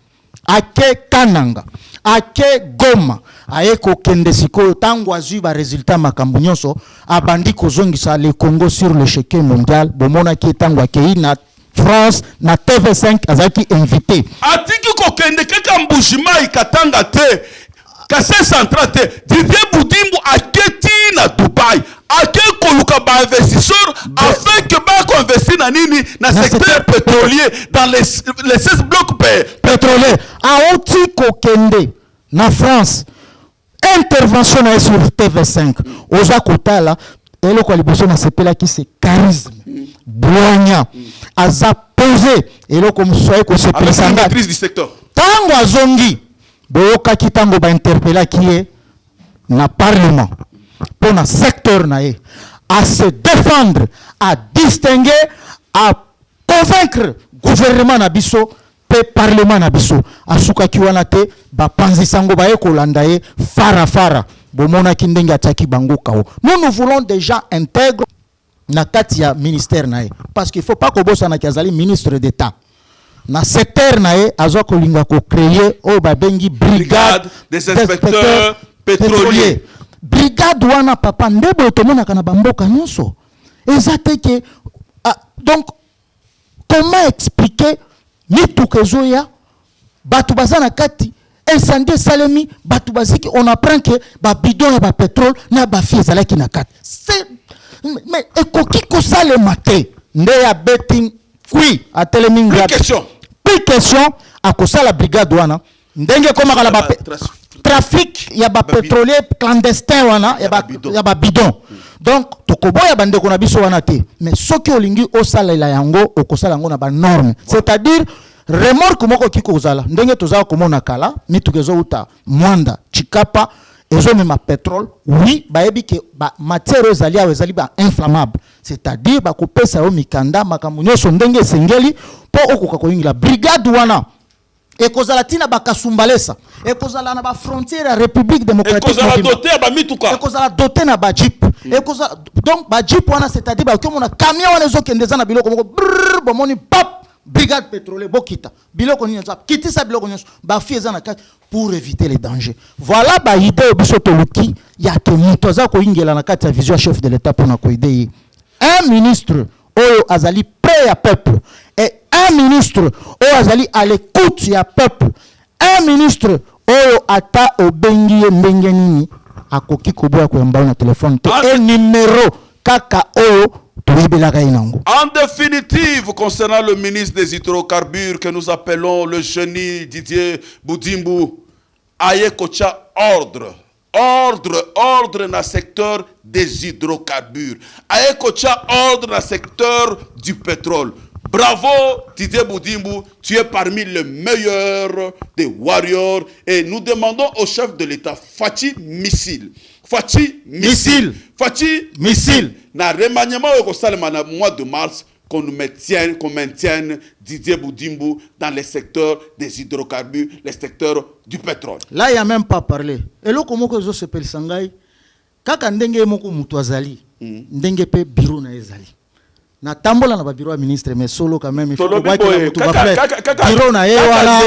ake Kananga, ake Goma, ayeko kende sikoyo tango azui ba résultat makambo nyonso abandi kozongisa le Congo sur le chéquier mondial. Bomona ki tango akei na France na TV5 azaki invité. Atiki ko kende kaka Mbujimai Katanga te. Kasse central te. Didier Boudimbu aketi na Dubai. quel koluka ba investisseur afin que ba investir na nini na secteur pétrolier dans les 16 blocs pétroliers a outi kokende na France intervention na sur TV5 oza kotala eloko liboso na sepela ki c'est charisme boanya aza posé eloko msoye ko sepela sanga maîtrise du secteur tango azongi boyoka ki tango ba interpella ki e na parlement pour na secteur na ye à se défendre à distinguer à convaincre gouvernement na biso pe parlement na biso asuka ki wana te ba panzi sango ba ye kolanda ye fara bomona ki ndenge ataki bango kao. Nous voulons des gens intègres na kati ya ministère na ye parce qu'il faut pas ko bossa na kiazali ministre d'état na secteur na ye azwa kolinga ko créer o ba bengi brigade des inspecteurs pétroliers. Brigade wana papa ndebo tomona kana bamboka nyonso ezate ke donc comment expliquer mitukezoya batu bazana kati incendie salemi batu baziki on apprend que ba bidon ya ba pétrole na ba fi ezalaki na kati c'est mais ekoki ko sale maté nde ya betting kui atelemi ngati question a ko sala brigade wana ndenge koma kala ba trafic ya ba pétrolier clandestin wana ya ba bidon donc tokoboya bande ko na biso wana te mais soki olingi osalela yango okosala yango na ba norme c'est-à-dire remorque moko kiko ozala ndenge tozala komona kala mitukezo uta mwanda chikapa ezo mema pétrole oui bayebi ke ba matière ezali awe ezali ba inflammable c'est-à-dire ba kopesa o mikanda makambo nyonso ndenge sengeli po okoka koyingila brigade wana ekozala tina bakasumbalesa ekozala na ba frontière ya République démocratique ekozala doté ba mituka ekozala doté na ba jeep ekozala donc ba jeep wana c'est-à-dire ba komona camion wana ezokendeza na biloko moko bomoni pap brigade pétrolier bokita biloko nyonso kitisa biloko nyonso ba fieza na kati pour éviter les dangers. Voilà ba idée biso toluki ya ke muto za ko ingela na kati ya vision chef de l'état pour na ko idée un ministre oyo azali prêt à peuple et un ministre oyo azali à l'écoute ya peuple un ministre oyo ata obengi ndenge nini akoki koboya ko yamba na téléphone te et numéro kaka oyo. En définitive, concernant le ministre des hydrocarbures que nous appelons le génie Didier Boudimbu, aye kocha ordre dans le secteur des hydrocarbures. Aye kocha ordre dans le secteur du pétrole. Bravo Didier Boudimbu, tu es parmi les meilleurs des warriors et nous demandons au chef de l'État, Fachi Missile. Na remaniement au mois de mars qu'on maintienne Didier Boudimbu dans les secteurs des hydrocarbures, les secteurs du pétrole. Là il y a même pas parlé. Et là comment que zo s'appelle Sangai kaka ndenge moko mutu azali ndenge pe bureau na ezali. Na tambola na ba bureau ministre mais solo quand même il faut voir que mutu ba faire bureau na ye wala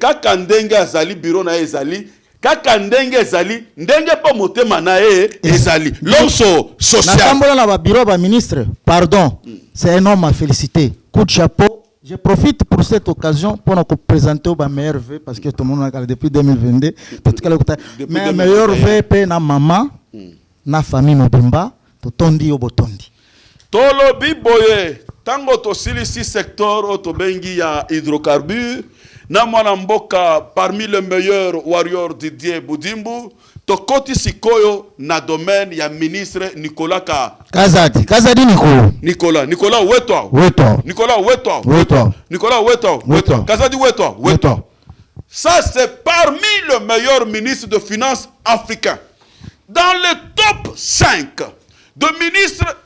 kaka ndenge azali bureau na ezali. Kaka ndenge ezali ndenge pa motema na e ezali l'homme social. Na tambola na ba bureau ba ministre pardon c'est un homme à féliciter coup de chapeau. Je profite pour cette occasion pour nous présenter au meilleur vœu parce que tout le monde a depuis 2022 mais meilleur vœu pe na maman na famille mobimba to tondi au botondi tolobi boye tango to silisi secteur otobengi ya hydrocarbures na mwana mboka parmi les meilleurs warriors Didier Boudimbu to koti sikoyo na domaine ya ministre Nicolas Kazadi Nicolas Kazadi Weto. Ça c'est parmi les meilleurs ministres de finances africains. Dans le top 5 de ministres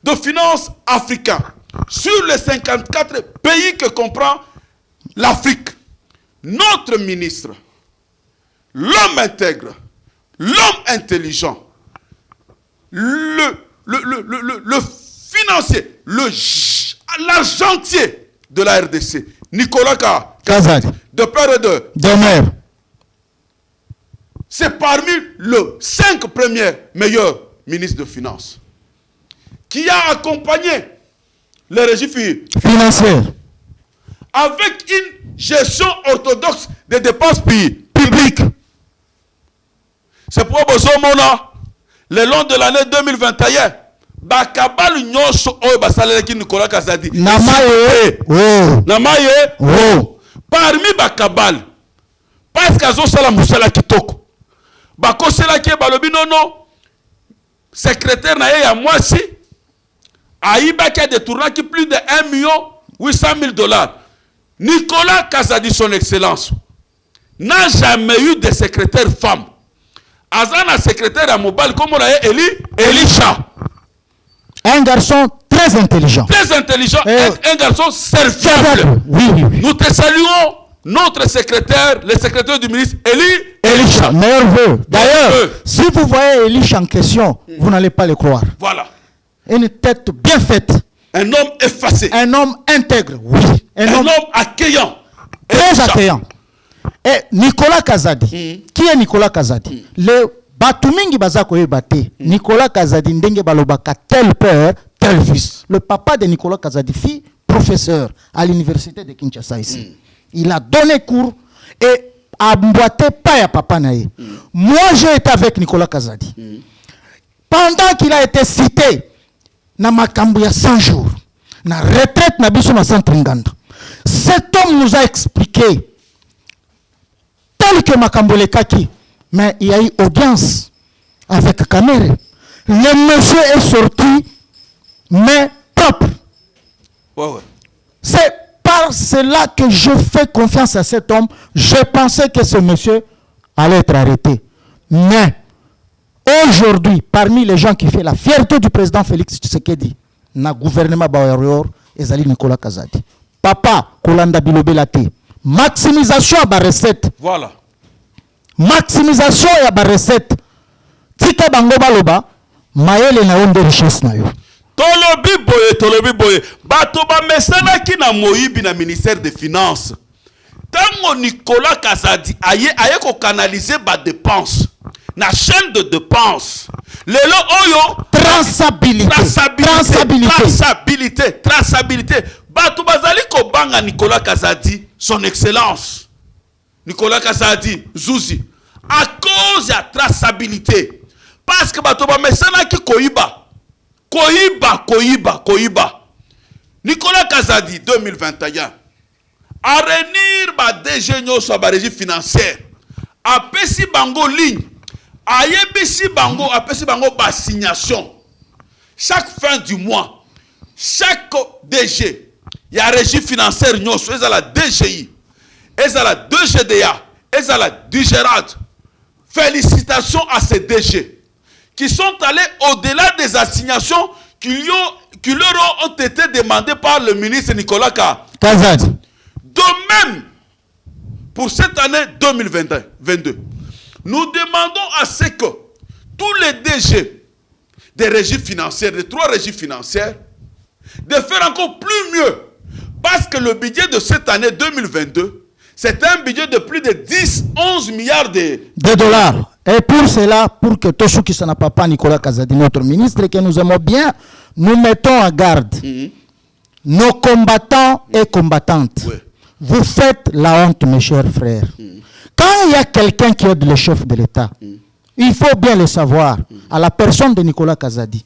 de finances africains sur les 54 pays que comprend l'Afrique, notre ministre, l'homme intègre, l'homme intelligent, le financier, l'argentier de la RDC, Nicolas Kazadi, de père et de mère. C'est parmi les 5 premiers meilleurs ministres de finances qui a accompagné les régimes financiers avec une gestion orthodoxe des dépenses publiques. C'est pour Bozomona, le long de l'année 2021. Bakabal nyonso oyo basalelaki Nicolas Kazadi. Namaye. Oh. Namaye. Oh. Parmi bakabal. Parce qu'azo sala musala kitoko. Bakosela ki balobi nono. Secrétaire na ya mwasi. Aïba qui a détourné plus de 1,800,000 $. Nicolas Kazadi, son excellence, n'a jamais eu de secrétaire femme. Azana secrétaire à Mobile, comme on a Elisha. Un garçon très intelligent. Très intelligent, un garçon serviable. Oui, oui, oui. Nous te saluons notre secrétaire, le secrétaire du ministre, Elisha. Meilleur vœu. D'ailleurs, si vous voyez Elisha en question, vous n'allez pas le croire. Voilà. Une tête bien faite. Un homme effacé. Un homme intègre, oui. Un homme accueillant. Très accueillant. Et Nicolas Kazadi. Qui est Nicolas Kazadi? Le Batumingi Bazako Ebate. Nicolas Kazadi ndenge balobaka tel père, tel fils. Le papa de Nicolas Kazadi, fils professeur à l'université de Kinshasa ici. Il a donné cours et a emboîté pas à papa naïe. Moi, j'ai été avec Nicolas Kazadi. Pendant qu'il a été cité, na makambu ya 100 jours, na retraite na biso na centre Nganda, cet homme nous a expliqué tel que makambu le kaki, mais il y a eu audience avec Kamere. Le monsieur est sorti, mais propre. Ouais, ouais. C'est par cela que je fais confiance à cet homme. Je pensais que ce monsieur allait être arrêté. Mais aujourd'hui, parmi les gens qui font la fierté du président Félix Tshisekedi, na gouvernement Bayor, ezali Nicolas Kazadi. Papa, Kolanda Bilobelate. Maximisation à la recette. Voilà. Maximisation à la recette. Tika bango baloba, maele na onde richesse na yo. Tolobi boye. Bato ba mesana ki na moyibi na ministère des finances. Tango Nicolas Kazadi aye ko canaliser ba dépenses. Na chaîne de dépenses. Lelo oyo traçabilité. Bato bazali ko banga Nicolas Kazadi, son excellence. Nicolas Kazadi, Zouzi. À cause de la traçabilité. Parce que bato ba mesana ki koyiba. Koyiba. Nicolas Kazadi, 2021. A renir ba DG nyoso ba régie financière. A pesi bango ligne. A yebisi bango, a pesi bango ba signation. Chaque fin du mois, chaque DG, il y a régie financière nyoso, il y a la DGI, il y a la DGDA, il y a la DGRAD. Félicitations à ces DG qui sont allés au-delà des assignations qui leur ont été demandées par le ministre Nicolas Kazadi. De même, pour cette année 2022, nous demandons à ce que tous les DG des régies financières, des 3 régies financières, de faire encore plus mieux. Parce que le budget de cette année 2022, c'est un budget de plus de 10-11 milliards de dollars. Et pour cela, pour que tout ce qui s'en a pas Nicolas Kazadi, notre ministre, et que nous aimons bien, nous mettons en garde nos combattants et combattantes. Ouais. Vous faites la honte, mes chers frères. Quand il y a quelqu'un qui aide le chef de l'État, il faut bien le savoir, à la personne de Nicolas Kazadi.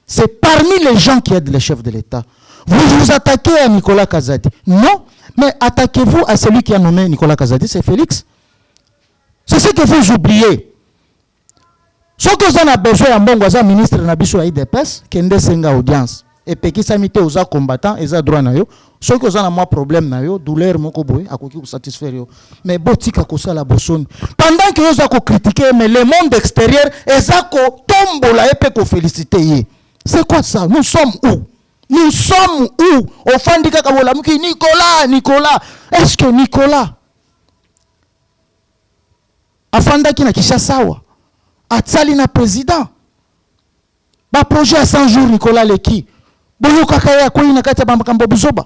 C'est parmi les gens qui aident le chef de l'État. Vous vous attaquez à Nicolas Kazadi. Non, mais attaquez-vous à celui qui a nommé Nicolas Kazadi, c'est Félix. C'est ce que vous oubliez. Ce que vous avez besoin, un ministre Nabiso IDPS, qui a une audience. Et puis qui s'amite aux combattants, et aux droits. Ce que vous avez un problème, douleur, à quoi vous satisfaire. Mais botika kosa la bossone. Pendant que vous avez critiqué, mais le monde extérieur, et ça tombe là et peut féliciter. C'est quoi ça? Nous sommes où? Nous sommes où? Au fond de Kakabolamki, Nicolas. Est-ce que Nicolas afandaki na Kishasawa atsali na président ba projet à 100 jours Nicolas Leki boyo kakaya ko ina kati ba makambo bizoba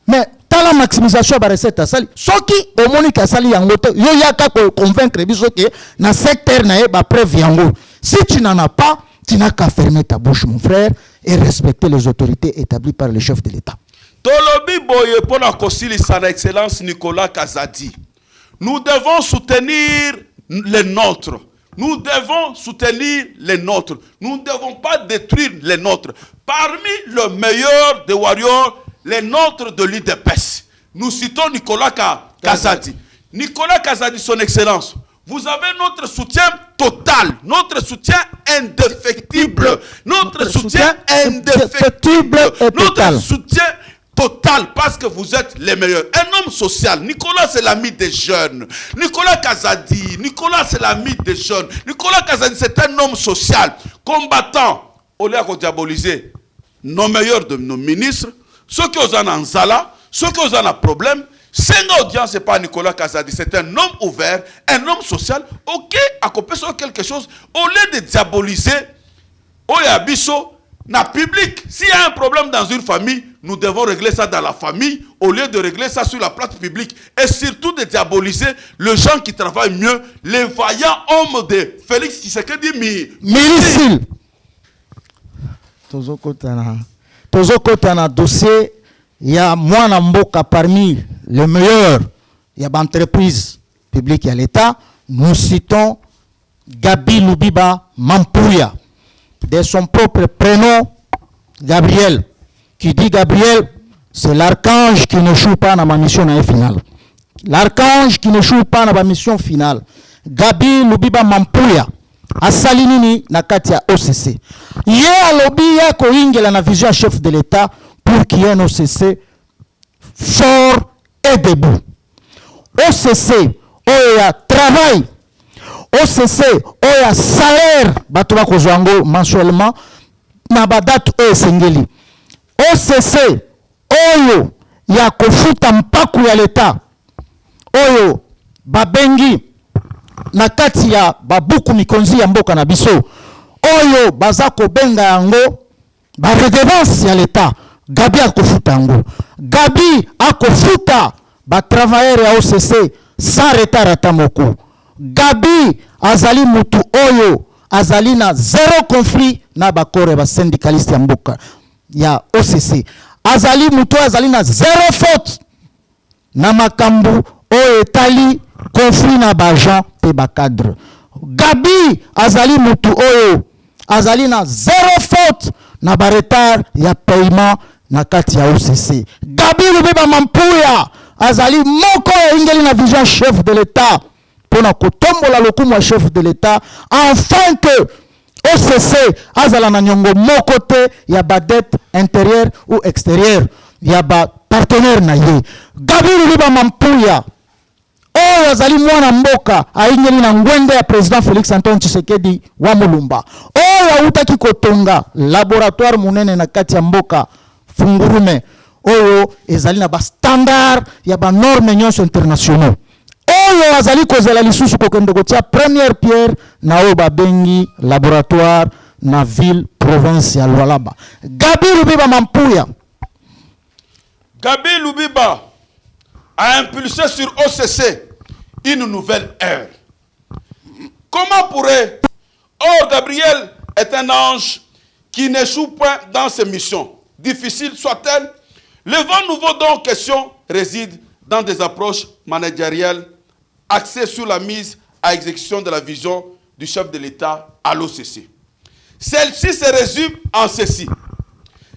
mais tala maximisation ba recette asali soki omoni ka sali yango te yo yaka ko convaincre biso ke na secteur na e ba preuve yango si tu n'en as pas tu n'as qu'à fermer ta bouche mon frère et respecter les autorités établies par le chef de l'État. Tolobi boye pour la kosili son excellence Nicolas Kazadi. Nous devons soutenir les nôtres. Nous devons soutenir les nôtres. Nous ne devons pas détruire les nôtres. Parmi le meilleur des warriors, les nôtres de l'UDPS, nous citons Nicolas Kazadi. Nicolas Kazadi, son excellence, vous avez notre soutien total, notre soutien indéfectible, notre soutien indéfectible, notre soutien total, parce que vous êtes les meilleurs. Un homme social. Nicolas, c'est l'ami des jeunes. Nicolas Kazadi, Nicolas, c'est l'ami des jeunes. Nicolas Kazadi, c'est un homme social, combattant. Au lieu de diaboliser nos meilleurs de nos ministres, ceux qui ont un zala, ceux qui ont un problème, c'est une audience, c'est pas Nicolas Kazadi, c'est un homme ouvert, un homme social, ok, accompli sur quelque chose, au lieu de diaboliser, Oyabiso, na public. S'il y a un problème dans une famille, nous devons régler ça dans la famille, au lieu de régler ça sur la place publique, et surtout de diaboliser les gens qui travaillent mieux, les vaillants hommes de Félix Tshisekedi Milicile. Tozokotana dossier, il y a Mwana Mboka parmi les meilleurs, il y a l'entreprise publique et l'État. Nous citons Gabi Lubiba Mampuya, de son propre prénom, Gabriel, qui dit Gabriel, c'est l'archange qui ne joue pas dans ma mission finale. L'archange qui ne joue pas dans ma mission finale. Gabi Lubiba Mampuya, asalinini na kati ya OCC. Ye alobi ya koingela na vision chef de l'État pour qu'il y ait un OCC fort et debout. OCC, oya travail. OCC, oya salaire, batuba kozwango mensuellement, na badatu oyo sengeli. OCC, oyo ya kofuta mpaku ya l'État. Oyo babengi na kati ya babuku mikonzi ya mboka na biso. Oyo baza kobenga yango ba redevance ya l'État. Gabi akofuta yango. Gabi akofuta ba travailleurs ya OCC sans retard atamoko. Gabi azali mutu oyo azali na zéro conflit na bakore ba syndicaliste ya mboka ya OCC. Azali mutu azali na zéro faute na makambu oyo etali conflit na bagent pe bakadre. Gabi azali mutu oyo azali na zéro faute na ba retard ya paiement na kati ya OCC. Gabi Lubiba Mampuya azali moko ya ingeli na vision chef de l'État pour na kotombola lokumu ya chef de l'État afin que OCC azala na nyongo moko te ya ba dette intérieure ou extérieure ya ba partenaire na ye. Gabi Lubiba Mampuya oyo azali mwana mboka aingeli na ngwende ya président Félix Antoine Tshisekedi wa Mulumba. Oyo autaki kotonga laboratoire munene na kati ya mboka Fungurume. Oyo ezali na ba standard ya ba normes nyonso internationaux. Oyo azali kozela lisusu kokende kotia première pierre na oyo babengi laboratoire na ville province ya Lualaba. Gabi Lubiba Mampuya. Gabi Lubiba a impulsé sur OCC une nouvelle ère. Comment pourrait... Or, Gabriel est un ange qui n'échoue pas dans ses missions. Difficiles soit-elle, le vent nouveau dont question réside dans des approches managériales axées sur la mise à exécution de la vision du chef de l'État à l'OCC. Celle-ci se résume en ceci.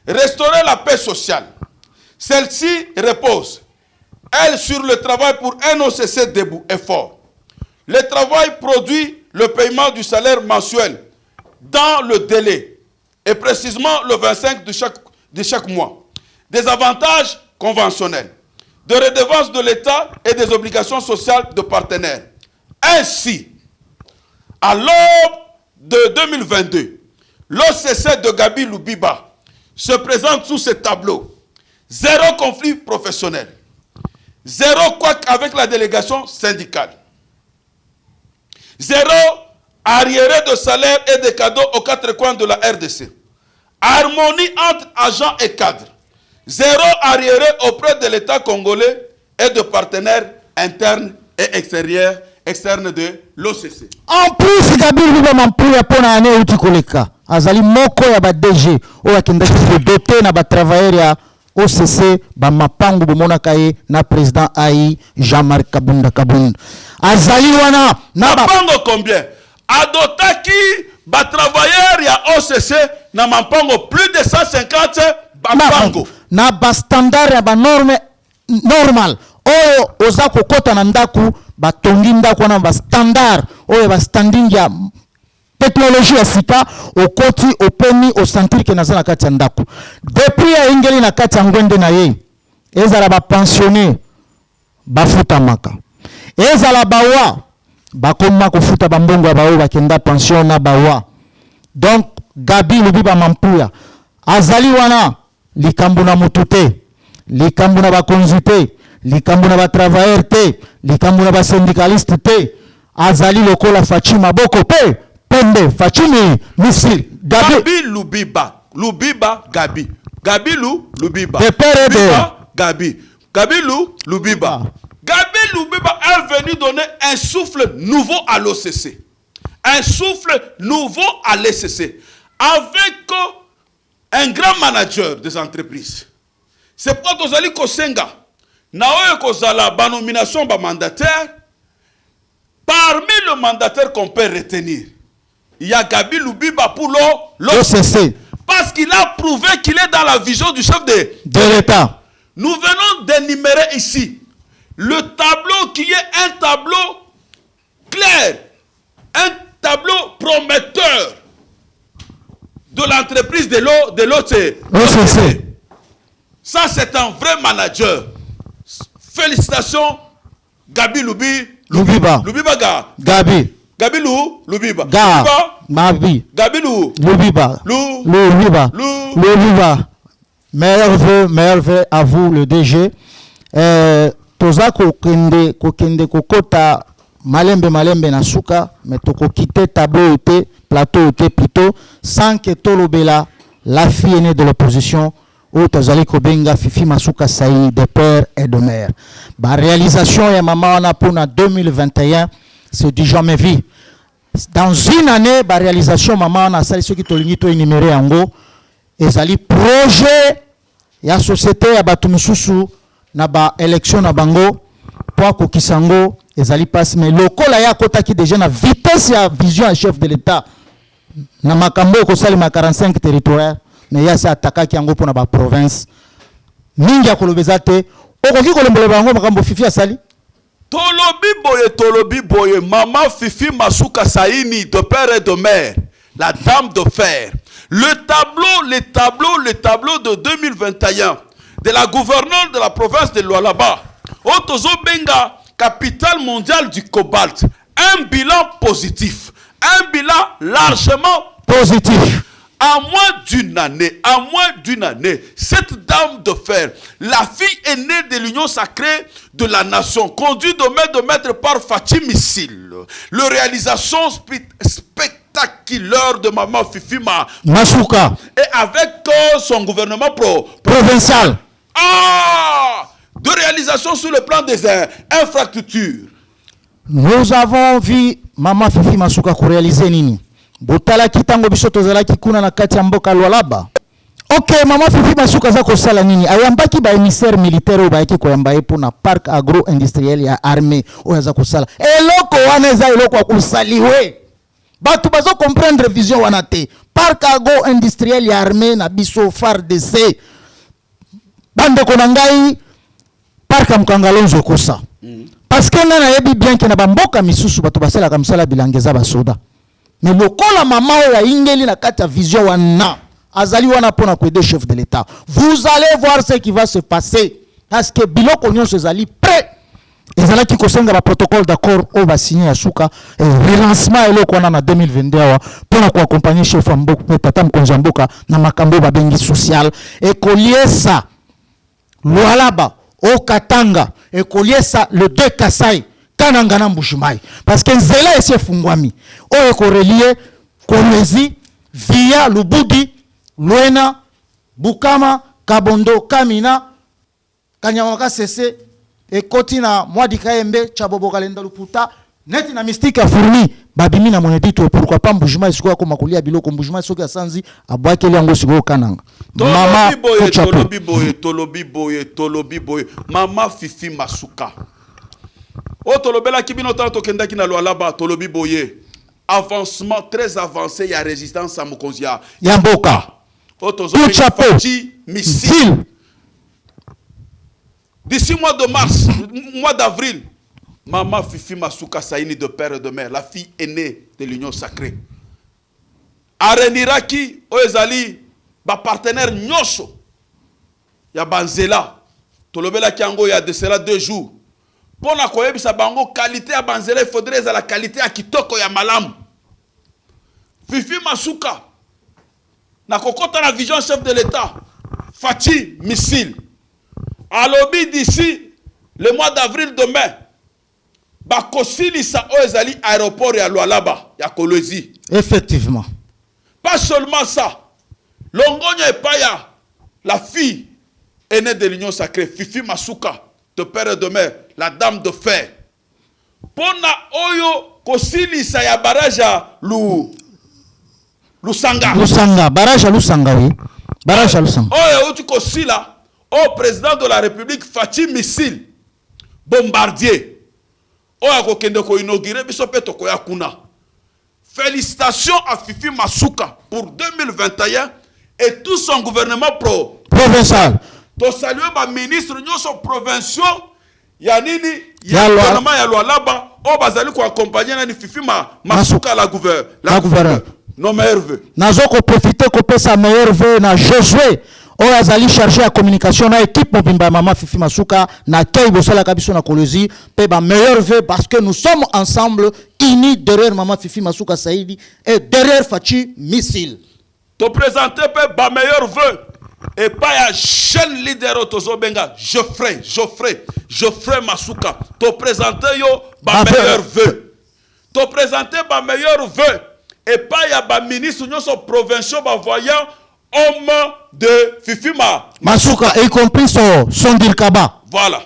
Restaurer la paix sociale. Celle-ci repose, elle, sur le travail pour un OCC debout et fort. Le travail produit le paiement du salaire mensuel dans le délai, et précisément le 25 de chaque mois. Des avantages conventionnels, de redevances de l'État et des obligations sociales de partenaires. Ainsi, à l'aube de 2022, l'OCC de Gabi Lubiba se présente sous ce tableau. Zéro conflit professionnel. Zéro couac avec la délégation syndicale. Zéro arriéré de salaire et de cadeaux aux quatre coins de la RDC. Harmonie entre agents et cadres. Zéro arriéré auprès de l'État congolais et de partenaires internes et externes de l'OCC. En plus, Gabi Lubiba Mampuya pona ane uti koleka. Azali moko ya ba DG oya kindaki doté na ba travailleurs ya OCC ba mapangu bomona kaye na président AI Jean-Marc Kabunda. Azali wana na mapango combien? adotaki ba travailleurs ya OCC na mampango plus de 150 bampango na ba standard ya ba norme normal oyo oza kokota na ndaku batongi ndaku na ba standard oyo ba standing ya technologie ya sika okoti openi o sentir que naza na kati ya ndaku depuis ya ingeli na kati ya ngwende na ye ezala ba pensionné bafuta maka ezala bawa bakoma kofuta bambongo ya bawo bakenda pension na bawa donc Gabi Lubiba Mampuya azali wana likambo na mutu te likambo na bakonzi te likambo na batravailleur te likambo na basyndicaliste te azali lokola faci maboko pe pembe facimi misil Gabi Lubiba Gabi Lubiba de père de Gabi Lubiba Gabi Lubiba est venu donner un souffle nouveau à l'OCC. Un souffle nouveau à l'ECC. Avec un grand manager des entreprises. C'est pourquoi Kozali Kosenga, Naoye Kozala, ba nomination ba mandataire, parmi le mandataire qu'on peut retenir, il y a Gabi Lubiba pour l'OCC. Parce qu'il a prouvé qu'il est dans la vision du chef de l'État. Nous venons d'énumérer ici le tableau qui est un tableau clair, un tableau prometteur de l'entreprise de l'OCC. Ça, c'est un vrai manager. Félicitations, Gabi Lubiba. Gabi Lubiba. Meilleur vœu à vous, le DG. Toza kokende kokota malembe na suka, mais toko quitter tableau te plateau te plutôt sans que tolobela la fille aînée de l'opposition ou tozali kobenga Fifi Masuka Saï de père et de mère. Ba réalisation ya maman on a pour 2021 c'est du jamais vu. Dans une année ba réalisation maman on a sali ceux qui tolingi to énuméré yango ezali projet ya société ya batu mususu na ba élection na bango pour ko kisango ezali passe mais lokola ya kota ki déjà na vitesse ya vision ya chef de l'état na makambo ko sali ma 45 territoire mais ya sa ataka ki yango pona ba province mingi ya kolobeza te okoki kolombola bango makambo Fifi asali tolobi boye maman Fifi Masuka Saini de père et de mère la dame de fer. Le tableau de 2021 de la gouverneure de la province de Lualaba, Otozo Benga, capitale mondiale du cobalt, un bilan positif, un bilan largement positif. À moins d'une année, cette dame de fer, la fille aînée de l'Union sacrée de la nation, conduite de main de maître par Fatim Missil, le réalisation spectaculaire de maman Fifi Masuka et avec son gouvernement provincial. De réalisation sur le plan des infrastructures. Nous avons vu maman Fifi Masuka ko réaliser nini? Botala kitango biso tozala kikuna na kati ya mboka Lualaba. Ok, maman Fifi Masuka za ko sala nini? Ayambaki ba émissaire militaire o ba yaki ko yamba epo na parc agro-industriel ya armée o za ko sala. Eloko wana eza eloko ko saliwe. Batu bazo comprendre vision wana te. Parc agro-industriel ya armée na biso FARDC. Bande ko nangai parc Mkangalonzo kosa. Parce que nana yebi bien que na bamboka misusu batu basala kamsala bilangeza ba soda. Mais lokola mama ya ingeli na kati ya vision wana azali wana pona ko aider chef de l'état. Vous allez voir ce qui va se passer parce que biloko nyonso ezali prêt. Ezala ki kosenga ba protocole d'accord o ba signer ya suka relancement eloko wana na 2022 pona ko accompagner chef mboka tata mkonza mboka na makambo ba bengi social et koliesa Lualaba au Katanga et koliesa le 2 Kasai kananga na Mbushimai parce que nzela esi fungwami o ko relier Kolwezi via Lubudi Luena Bukama Kabondo Kamina Kanyamaka Sese et Kotina Mwadi Kaembe Chabobo Kalenda Luputa neti na mystique ya fourni babimi na monedito pourquoi pas Mbushimai siko ko makulia biloko Mbushimai soko ya sanzi abwakeli yango siko kananga mama tolobi boye mama Fifi Masuka o tolobela kibino tanto kendaki na Lualaba tolobi boye avancement très avancé ya résistance à mokonzi ya mboka tout chapeau missile. D'ici mois de mars, mois d'avril, Maman Fifi Masuka Saini de père et de mère, la fille aînée de l'Union sacrée. Areniraki, Oezali, ba partenaire Nyosho, ya Banzela, Tolobela Kiango, ya de cela 2 jours. Pour la koyebisa bango, qualité à Banzela, il faudrait la qualité à Kitoko ya Malam. Fifi Masuka, na kokota la vision chef de l'État, Fachi missile. À lobby d'ici, le mois d'avril demain, Bakosilisa Oezali aéroport ya Lualaba, ya Kolwezi. Effectivement. Pas seulement ça. Longonya Epaya, la fille aînée de l'Union sacrée, Fifi Masuka, de père et de mère, la dame de fer. Pona Oyo Kosilisa ya baraja Lusanga. Lusanga, barrage à Lusanga, oui. Barrage à Lusanga. Oyo Utu Kosila. Au président de la République, Fachi Missile, bombardier. Félicitations à Fifi Masuka pour 2021 et tout son gouvernement provincial. To saluer ma ministre nyoso provinciaux yanini ya gouvernement ya Lualaba o bazali ko accompagner na Fifi Masuka la gouverneur. Non meilleur vœu. Nazo ko profiter ko pesa meilleur vœu na Josué. Oyo azali chargé la communication na équipe mobimba Maman Fifi Masuka na kei bosala kabiso na Kolwezi pe ba meilleur vœu parce que nous sommes ensemble unis derrière Maman Fifi Masuka Saidi et derrière Fachi Missile. To présenter pe ba meilleur vœu et pas ya jeune leader otozo benga Geoffrey Masuka. To présenter yo ba meilleur vœu. To présenter ba meilleur vœu et pas ya ba ministre nyoso provinciaux ba voyant homme de Fifi Masuka, y compris son Dirkaba. Voilà.